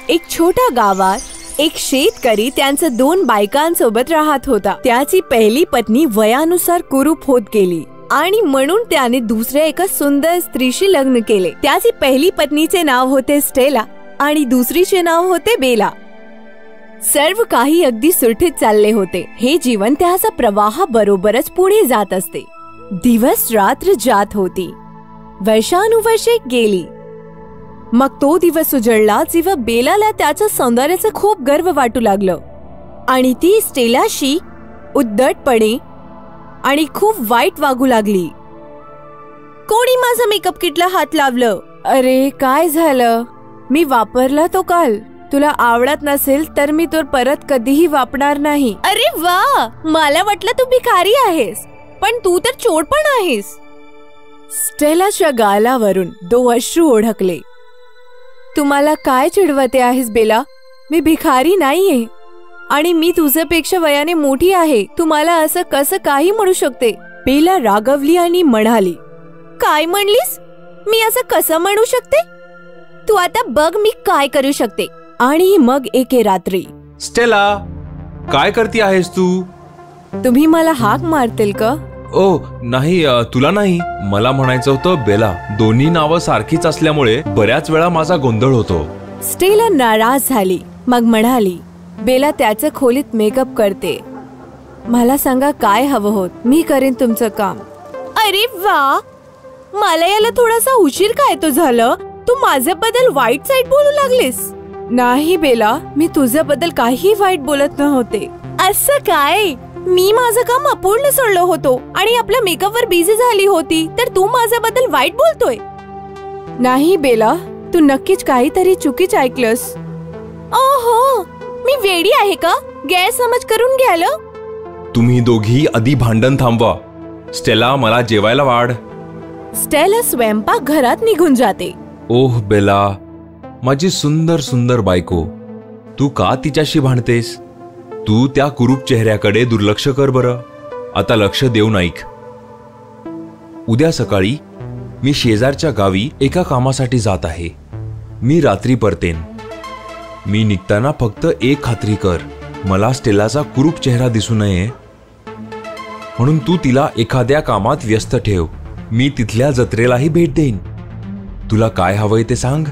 एक छोट्या गावात एक शेतकरी त्यांच्या 2 बायकांसोबत राहत होता. त्याची पहिली पत्नी वयानुसार कुरूप होत गेली आणि म्हणून त्याने दुसऱ्या एका सुंदर स्त्रीशी लग्न केले. त्याची पहिली पत्नीचे नाव होते स्टेला आणि दुसरीचे नाव होते बेला. सर्व काही अगदी सुरळीत चालले होते. हे जीवन त्याचा प्रवाह बरोबरच पुढे जात असते. दिवस रात्र जात होती. वर्षानुवर्षे गेली. मग तो दिवस उजळला जेव्हा बेलाला त्याच्या सौंदर्याचं खूप गर्व वाटू लागलं आणि ती स्टेलाशी उद्धटपणे आणि खूप वाईट वागू लागली. कोणी माझा मेकअप किटला हात लावलं. अरे काय झालं? मी वापरला तो काल. तुला आवडत नसेल तर मी तो परत कधीही वापरणार नाही. अरे वा, मला वाटलं तू भिकारी आहेस, पण तू तर चोर पण आहेस. स्टेलाच्या गालावरून 2 अश्रू ओढकले. तुम्हाला काय चिडवते आहेस बेला? मी भिकारी नाहीये आणि मी तुझ्यापेक्षा वयाने मोठी आहे. तुम्हाला असं कसं काही म्हणू शकते? बेला रागवली आणि म्हणाली, काय म्हणलीस? मी असं कसं म्हणू शकते? तू आता बघ मी काय करू शकते. आणि मग एके रात्री, स्टेला, काय करती आहेस तू? तुम्ही मला हाक मारतील का? ओ नाही, तुला नाही, मला म्हणायचं होतं बेला. दोन्ही नावं सारखीच असल्यामुळे बऱ्याच वेळा माझा गोंधळ होतो. स्टेला नाराज झाली. मग म्हणाली, बेला त्याच्या खोलीत मेकअप करते. मला सांगा काय हवं होत, मी करेन तुमचं काम. अरे वा, मला याला थोडासा उशीर काय तो झालं? तू माझ्याबद्दल वाईट साईड बोलू लागलीस? नाही बेला, मी तुझ्याबद्दल काही वाईट बोलत नव्हते. असं काय? मी माझं काम अपूर्ण सोडलं होतो आणि आपल्या मेकअपवर बिझी झाली होती, तर तू माझ्याबद्दल वाईट बोलतोय? नाही बेला, तू नक्कीच काहीतरी चुकीच ऐकलंस. ओहो, मी वेडी आहे का? गैरसमज करून घ्याल. तुम्ही दोघी आधी भांडण थांबवा. स्टेला, मला जेवायला वाढ. स्टेला स्वयंपाक घरात निघून जाते. ओह बेला, माझी सुंदर सुंदर बायको, तू का तिच्याशी भांडतेस? तू त्या कुरूप चेहऱ्याकडे दुर्लक्ष कर बरं. आता लक्ष देऊन ऐक. उद्या सकाळी मी शेजारच्या गावी एका कामासाठी जात आहे. मी रात्री परतेन. मी निघताना फक्त एक खात्री कर, मला स्टेलाचा कुरूप चेहरा दिसू नये म्हणून तू तिला एखाद्या कामात व्यस्त ठेव. मी तिथल्या जत्रेलाही भेट देईन. तुला काय हवंय ते सांग.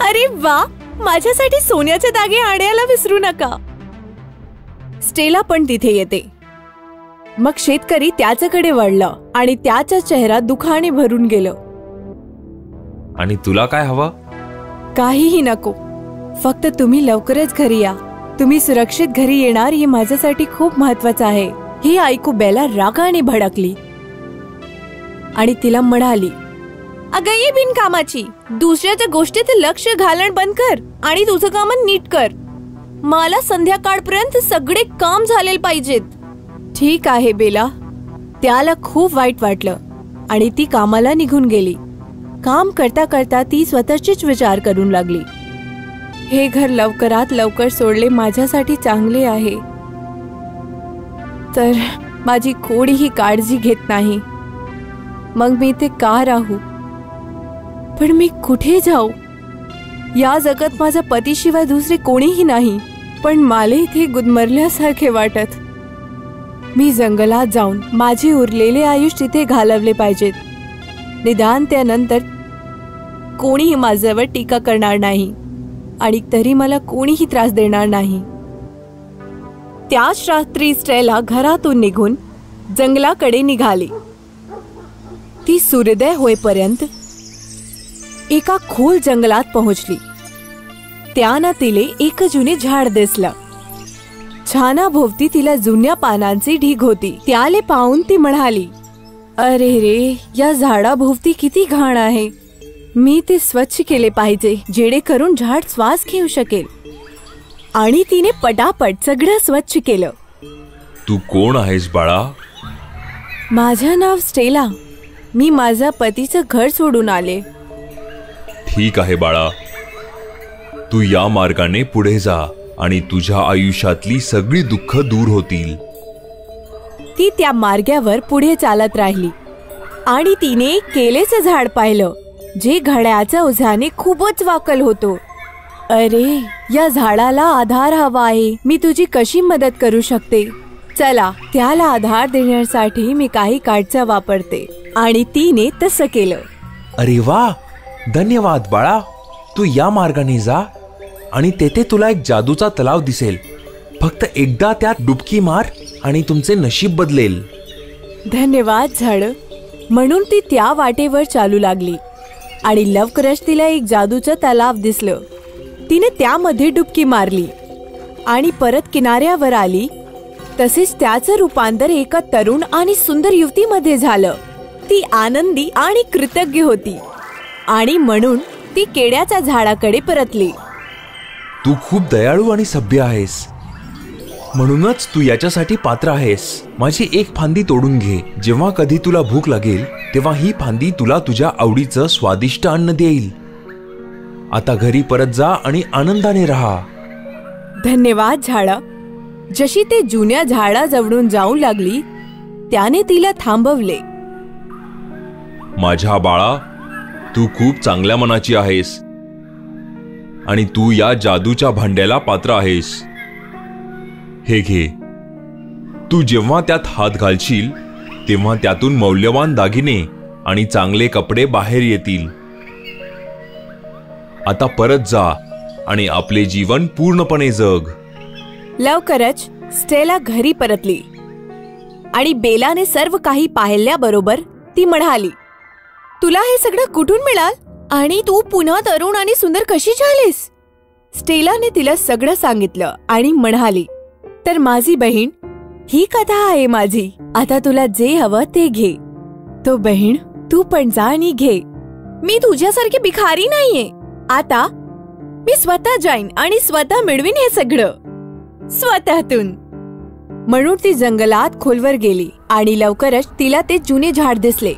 अरे वा, माझ्यासाठी सोन्याचे दागे आणायला विसरू नका. स्टेला पण तिथे येते. मग शेतकरी त्याच्याकडे वळला आणि त्याचा चेहरा दुखाने भरून गेलं. आणि तुला काय हवं? काहीही नको, फक्त तुम्ही लवकरच घरी या. तुम्ही सुरक्षित घरी येणार हे माझ्यासाठी खूप महत्वाचं आहे. हे ऐकू बेला रागाने भडकली आणि तिला म्हणाली, अगं ये बिनकामाची, दुसऱ्याच्या गोष्टीत लक्ष घालणं बंद कर आणि तुझं काम नीट कर. मला संध्याकाळपर्यंत सगळे काम झाले पाहिजेत. ठीक आहे बेला. त्याला खूप वाईट वाटलं आणि ती कामाला निघून गेली. काम करता करता ती स्वतःचेच विचार करून लागली. हे घर लवकरात लवकर सोडले माझ्यासाठी चांगले आहे, तर माझी कोणीही काळजी घेत नाही. मग मी ते का राहू? पण मी कुठे जाऊ? या जगात माझा पतीशिवाय दुसरे कोणीही नाही. पण मला इथे गुदमरल्यासारखे वाटत. मी जंगलात जाऊन माझे उरलेले आयुष्य तिथे घालवले पाहिजेत. निदान त्यानंतर कोणीही माझ्यावर टीका करणार नाही आणि तरी मला कोणीही त्रास देणार नाही. त्याच रात्री स्टेला घरातून निघून जंगलाकडे निघाली. ती सूर्योदय होईपर्यंत एका खोल जंगलात पोहोचली. त्यानं तिले एक जुने झाड दिसलं. छानाभोवती तिला जुन्या पानांची ढीग होती. त्याले पाहून ती म्हणाली, अरे रे, या झाडाभोवती किती घाण आहे. मी ते स्वच्छ केले पाहिजे जेणेकरून झाड श्वास घेऊ शकेल. आणि तिने पटापट सगळं स्वच्छ केलं. तू कोण आहेस बाळा? माझं नाव स्टेला. मी माझ्या पतीचं घर सोडून आले. ठीक आहे बाळा, तू या मार्गाने पुढे जा आणि तुझ्या आयुष्यातली सगळी दुःख दूर होतील. ती त्या मार्गावर पुढे चालत राहिली आणि तिने केलेचं झाड पाहिलं जे घड्याच्या ओझ्याने खूपच वाकल होतो. अरे, या झाडाला आधार हवा आहे. मी तुझी कशी मदत करू शकते? चला, त्याला आधार देण्यासाठी मी काही काडचा वापरते. आणि तिने तसं केलं. अरे वा, धन्यवाद बाळा. तू या मार्गाने जा आणि तेथे तुला एक जादूचा तलाव दिसेल. फक्त एकदा त्यात डुबकी मार आणि तुमचे नशीब बदलेल. धन्यवाद झाड. म्हणून ती त्या वाटेवर चालू लागली आणि लवकरच तिला एक जादूचं तलाव दिसलं. तिने त्यामध्ये डुबकी मारली आणि परत किनाऱ्यावर आली. तसेच त्याचं रूपांतर एका तरुण आणि सुंदर युवतीमध्ये झालं. ती आनंदी आणि कृतज्ञ होती आणि म्हणून ती केळ्याच्या झाडाकडे परतली. तू खूप दयाळू आणि सभ्य आहेस, म्हणूनच तू याच्यासाठी पात्र आहेस. माझी एक फांदी तोडून घे. जेव्हा कधी तुला भूक लागेल तेव्हा ही फांदी तुला तुझ्या आवडीचं स्वादिष्ट अन्न देईल. आता घरी परत जा आणि आनंदाने राहा. धन्यवाद झाडा. जशी ते जुन्या झाडाजवळून जाऊ लागली त्याने तिला थांबवले. माझ्या बाळा, तू खूप चांगल्या मनाची आहेस आणि तू या जादूच्या भांड्याला पात्र आहेस. हे घे. तू जेव्हा त्यात हात घालशील तेव्हा त्यातून मौल्यवान दागिने आणि चांगले कपडे बाहेर येतील. आता परत जा आणि आपले जीवन पूर्णपणे जग. लवकरच स्टेला घरी परतली आणि बेलाने सर्व काही पाहिल्याबरोबर ती म्हणाली, तुला हे सगळं कुठून मिळाल आणि तू पुन्हा तरुण आणि सुंदर कशी झालीस? स्टेलाने तिला सगळं सांगितलं आणि म्हणाली, तर माझी बहीण, ही कथा आहे माझी. आता तुला जे हवं ते घे. तो बहीण, तू पण जा आणि घे. मी तुझ्यासारखी भिकारी नाहीये. आता मी स्वतः जाईन आणि स्वतः मिळवीन हे सगळं स्वतःतून. म्हणून ती जंगलात खोलवर गेली आणि लवकरच तिला ते जुने झाड दिसले.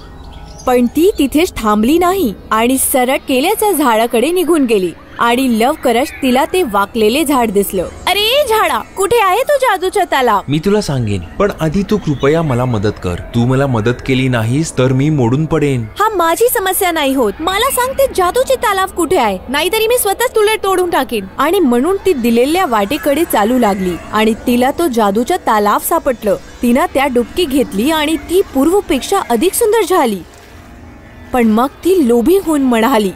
पण ती तिथेच थांबली नाही आणि सरळ केल्याच्या झाडाकडे निघून गेली आणि लवकरच तिला ते वाकलेले झाड दिसलं. अरे झाडा, कुठे आहे तू जादूचा तलाव? मी तुला सांगेन, पण आधी तू कृपया मला मदत कर. तू मला मदत केली नाहीस तर मी मोडून पडेन. हा माझी समस्या नाही होत. मला सांग ते जादूचे तलाव कुठे आहे, नाहीतरी मी स्वतःच तुला तोडून टाकेन. आणि म्हणून ती दिलेल्या वाटेकडे चालू लागली आणि तिला तो जादूचा तलाव सापडलं. तिनं त्या डुबकी घेतली आणि ती पूर्वीपेक्षा अधिक सुंदर झाली. पण मग ती लोभी होऊन म्हणाली,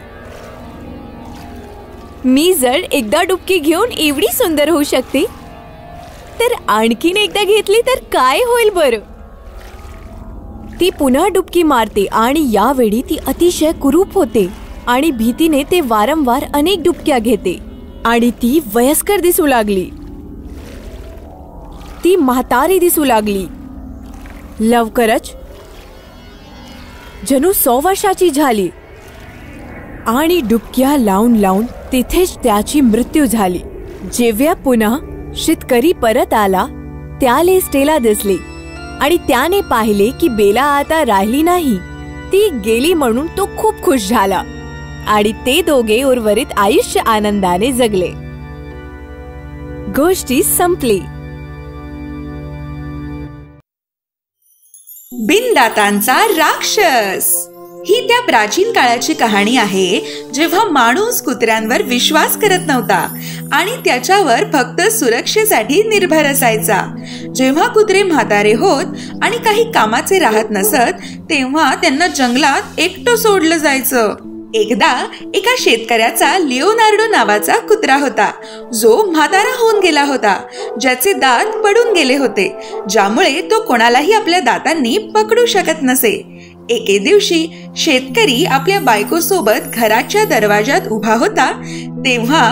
मी जर एकदा डुबकी घेऊन एवढी सुंदर होऊ शकते तर आणखीन एकदा घेतली तर काय होईल बरं. ती पुन्हा डुबकी मारते आणि यावेळी ती अतिशय कुरूप होते आणि भीतीने ते वारंवार अनेक डुबक्या घेते आणि ती वयस्कर दिसू लागली. ती म्हातारी दिसू लागली. लवकरच जणू 100 वर्षाची झाली आणि डुबक्या लावून लावून तिथेच त्याची मृत्यू झाली. जेव्हा पुन्हा शेतकरी परत आला त्याला स्टेला दिसली आणि त्याने पाहिले की बेला आता राहिली नाही. ती गेली म्हणून तो खूप खुश झाला आणि ते दोघे उर्वरित आयुष्य आनंदाने जगले. गोष्टी संपली. बिनदातांचा राक्षस ही त्या प्राचीन काळाची कहाणी आहे, जेव्हा माणूस कुत्र्यांवर विश्वास करत नव्हता आणि त्याच्यावर फक्त सुरक्षेसाठी निर्भर असायचा. जेव्हा कुत्रे म्हातारे होत आणि काही कामाचे राहत नसत, तेव्हा त्यांना जंगलात एकटं सोडलं जायचं. एकदा एका शेतकऱ्याचा लिओनार्डो नावाचा कुत्रा होता, जो म्हातारा होऊन गेला होता, ज्याचे दात पडून गेले होते, ज्यामुळे तो कोणालाही आपल्या दातांनी पकडू शकत नसे. एके दिवशी शेतकरी आपल्या बायकोसोबत घराच्या दरवाजात उभा होता. तेव्हा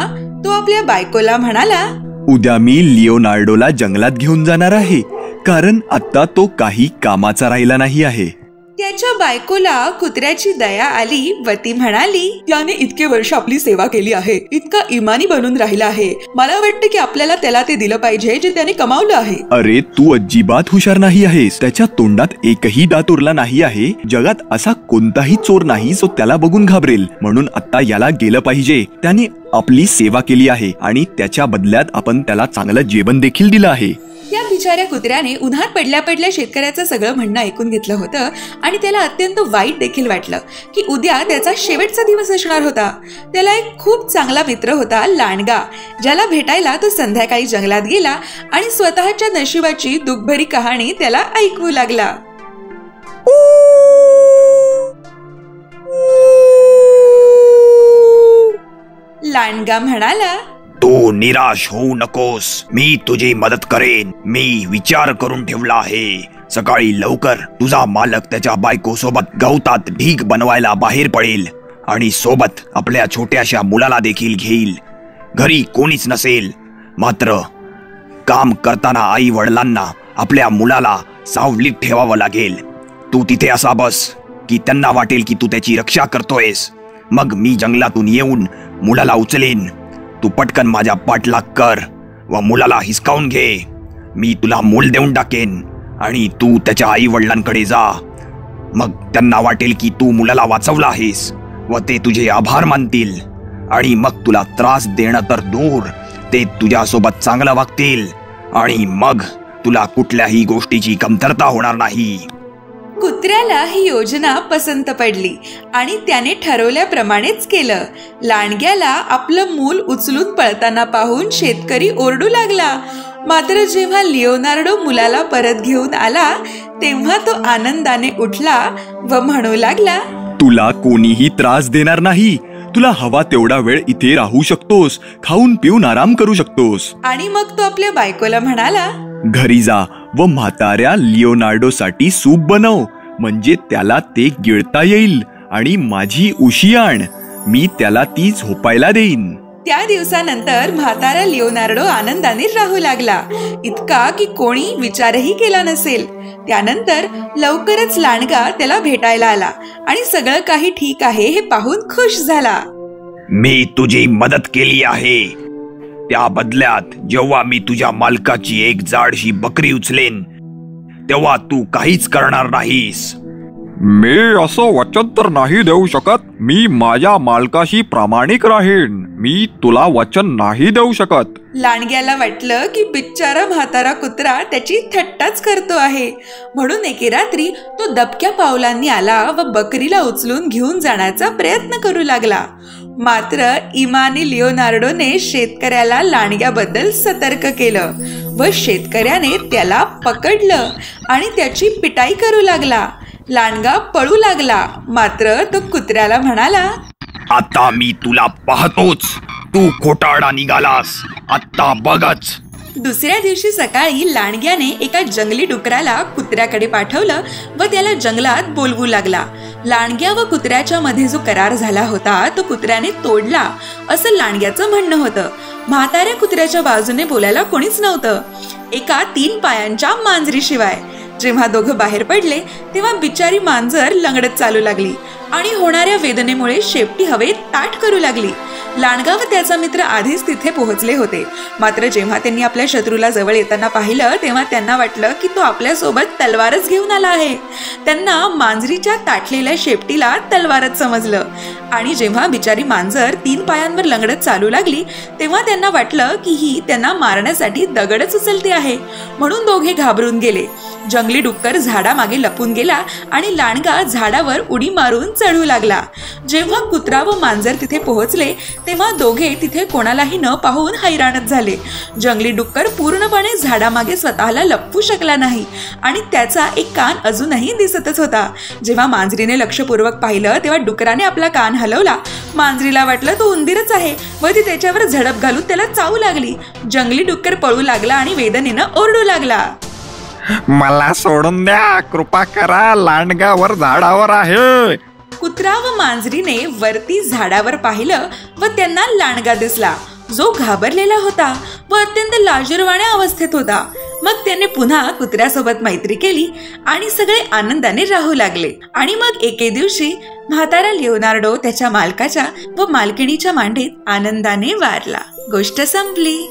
तो आपल्या बायकोला म्हणाला, उद्या मी लिओनार्डोला जंगलात घेऊन जाणार आहे, कारण आता तो काही कामाचा राहिला नाही आहे. त्याच्या बायकोला कुत्र्याची दया आली व ती म्हणाली, त्याने इतके वर्ष आपली सेवा केली आहे, इतका इमानी बनून राहिला आहे, मला वाटतं की आपल्याला त्याला ते दिलं पाहिजे जे त्याने कमावलं आहे. अरे तू अजिबात हुशार नाही आहेस. त्याच्या तोंडात एकही दात उरला नाही आहे. जगात असा कोणताही चोर नाही जो त्याला बघून घाबरेल. म्हणून आता याला गेलं पाहिजे. त्याने आपली सेवा केली आहे आणि त्याच्या बदल्यात आपण त्याला चांगलं जेवण देखील दिलं आहे. त्या बिचाऱ्या कुत्र्याने उन्हात पडल्या पडल्या शेतकऱ्याचं सगळं म्हणणं ऐकून घेतलं होतं आणि त्याला अत्यंत वाईट देखील वाटलं की उद्या त्याचा शेवटचा दिवस असणार होता. त्याला एक खूप चांगला मित्र होता, लांडगा, ज्याला भेटायला तो संध्याकाळी जंगलात गेला आणि स्वतःच्या नशिबाची दुःखभरी कहाणी त्याला ऐकवू लागला. लांडगा म्हणाला, तू निराश होऊ नकोस, मी तुझी मदत करेन. मी विचार करून ठेवला आहे. सकाळी लवकर तुझा मालक त्याच्या बायको सोबत गवतात ढीग बनवायला बाहेर पडेल आणि सोबत आपल्या छोट्याशा मुलाला देखील घेईल. घरी कोणीच नसेल, मात्र काम करताना आई वडिलांना आपल्या मुलाला सावलीत ठेवावं लागेल. तू तिथे असा बस की त्यांना वाटेल की तू त्याची रक्षा करतोयस. मग मी जंगलातून येऊन मुलाला उचलेन. तू पटकन माझ्या पाठलाग कर व मुलाला हिसकावून घे. मी तुला मूल देऊन टाकेन आणि तू त्याच्या आई वडिलांकडे जा. मग त्यांना वाटेल की तू मुलाला वाचवला आहेस व ते तुझे आभार मानतील आणि मग तुला त्रास देणं तर दूर, ते तुझ्यासोबत चांगलं वागतील आणि मग तुला कुठल्याही गोष्टीची कमतरता होणार नाही. कुत्र्याला ही योजना पसंत पडली आणि त्याने ठरवल्याप्रमाणेच केलं. लांडग्याला आपलं मूल उचलून पळताना पाहून शेतकरी ओरडू लागला. मात्र जेव्हा लिओनार्डो मुलाला परत घेऊन आला तेव्हा तो आनंदाने उठला व म्हणू लागला, तुला कोणीही त्रास देणार नाही. तुला हवा तेवढा वेळ इथे राहू शकतोस, खाऊन पिऊन आराम करू शकतोस. आणि मग तो आपल्या बायकोला म्हणाला, घरी जा व म्हाताऱ्या लिओनार्डो साठी सूप बनव, म्हणजे त्याला ते गिळता येईल आणि माझी उशी आण, मी त्याला ती झोपायला देईन. त्या दिवसानंतर म्हातारा लिओनार्डो आनंदाने राहू लागला, इतका की कोणी विचारही केला नसेल. त्यानंतर लवकरच लांडगा त्याला भेटायला आला आणि सगळं काही ठीक आहे हे पाहून खुश झाला. मी तुझी मदत केली आहे, त्या बदल्यात जेव्हा मी तुझ्या मालकाची एक जाडशी बकरी उचलेन तेव्हा तू काहीच करणार नाहीस. मी असं वचन तर नाही देऊ शकत. मी माझ्या मालकाशी प्रामाणिक राहीन. मी तुला वचन नाही देऊ शकत. लांडग्याला वाटलं की बिचारा म्हातारा कुत्रा त्याची थट्टाच करतो आहे, म्हणून एके रात्री तो दबक्या पावलांनी आला व बकरीला उचलून घेऊन जाण्याचा प्रयत्न करू लागला. मात्र इमानी लिओनार्डोने शेतकऱ्याला लांडग्याबद्दल सतर्क केलं व शेतकऱ्याने त्याला पकडलं आणि त्याची पिटाई करू लागला. लांडगा पळू लागला, मात्र तो कुत्र्याला म्हणाला, आता मी तुला पाहतोच. तू खोटारडा निघालास, आता बघच. दुसऱ्या दिवशी सकाळी लांडग्याने एका जंगली डुकराला कुत्र्याकडे पाठवलं व त्याला जंगलात बोलवू लागला. लांडग्या व कुत्र्याच्या मध्ये जो करार झाला होता तो कुत्र्याने तोडला असं लांडग्याचं म्हणणं होतं. म्हाताऱ्या कुत्र्याच्या बाजूने बोलायला कोणीच नव्हतं, एका 3 पायांच्या मांजरीशिवाय. जेव्हा दोघं बाहेर पडले तेव्हा बिचारी मांजर लंगडत चालू लागली आणि होणाऱ्या वेदनेमुळे शेपटी हवेत ताठ करू लागली. लांडगा व त्याचा मित्र आधीच तिथे पोहोचले होते, मात्र जेव्हा त्यांनी आपल्या शत्रूला जवळ येताना पाहिलं तेव्हा त्यांना वाटलं की तो आपल्यासोबत तलवारच घेऊन आला आहे. त्यांना मांजरीच्या ताठलेल्या शेपटीला तलवारच समजलं आणि जेव्हा बिचारी मांजर 3 पायांवर लंगडत चालू लागली तेव्हा त्यांना वाटलं की ही त्यांना मारण्यासाठी दगडच उचलते आहे, म्हणून दोघे घाबरून गेले. जंगली डुक्कर झाडामागे लपून गेला आणि लांडगा झाडावर उडी मारून चढू लागला. जेव्हा कुत्रा व मांजर तिथे पोहोचले तेव्हा दोघे तिथे कोणालाही न पाहून हैराणच झाले. जंगली डुक्कर पूर्णपणे झाडामागे स्वतःला लपवू शकला नाही आणि त्याचा एक कान अजूनही दिसतच होता. जेव्हा मांजरीने लक्षपूर्वक पाहिलं तेव्हा डुकराने आपला कान हलवला. मांजरीला वाटलं तो उंदीरच आहे व ती त्याच्यावर झडप घालून त्याला चावू लागली. जंगली डुक्कर पळू लागला आणि वेदनेनं ओरडू लागला, मला सोडून द्या, कृपा करा, लांडगावर झाडावर आहे. कुत्रा व मांजरीने वरती झाडावर पाहिलं व त्यांना लांडगा दिसला, जो घाबरलेला होता व अत्यंत लाजिरवाण्या अवस्थेत होता. मग त्याने पुन्हा कुत्र्यासोबत मैत्री केली आणि सगळे आनंदाने राहू लागले. आणि मग एके दिवशी म्हातारा लिओनार्डो त्याच्या मालकाच्या व मालकिणीच्या मांडीत आनंदाने वारला. गोष्ट संपली.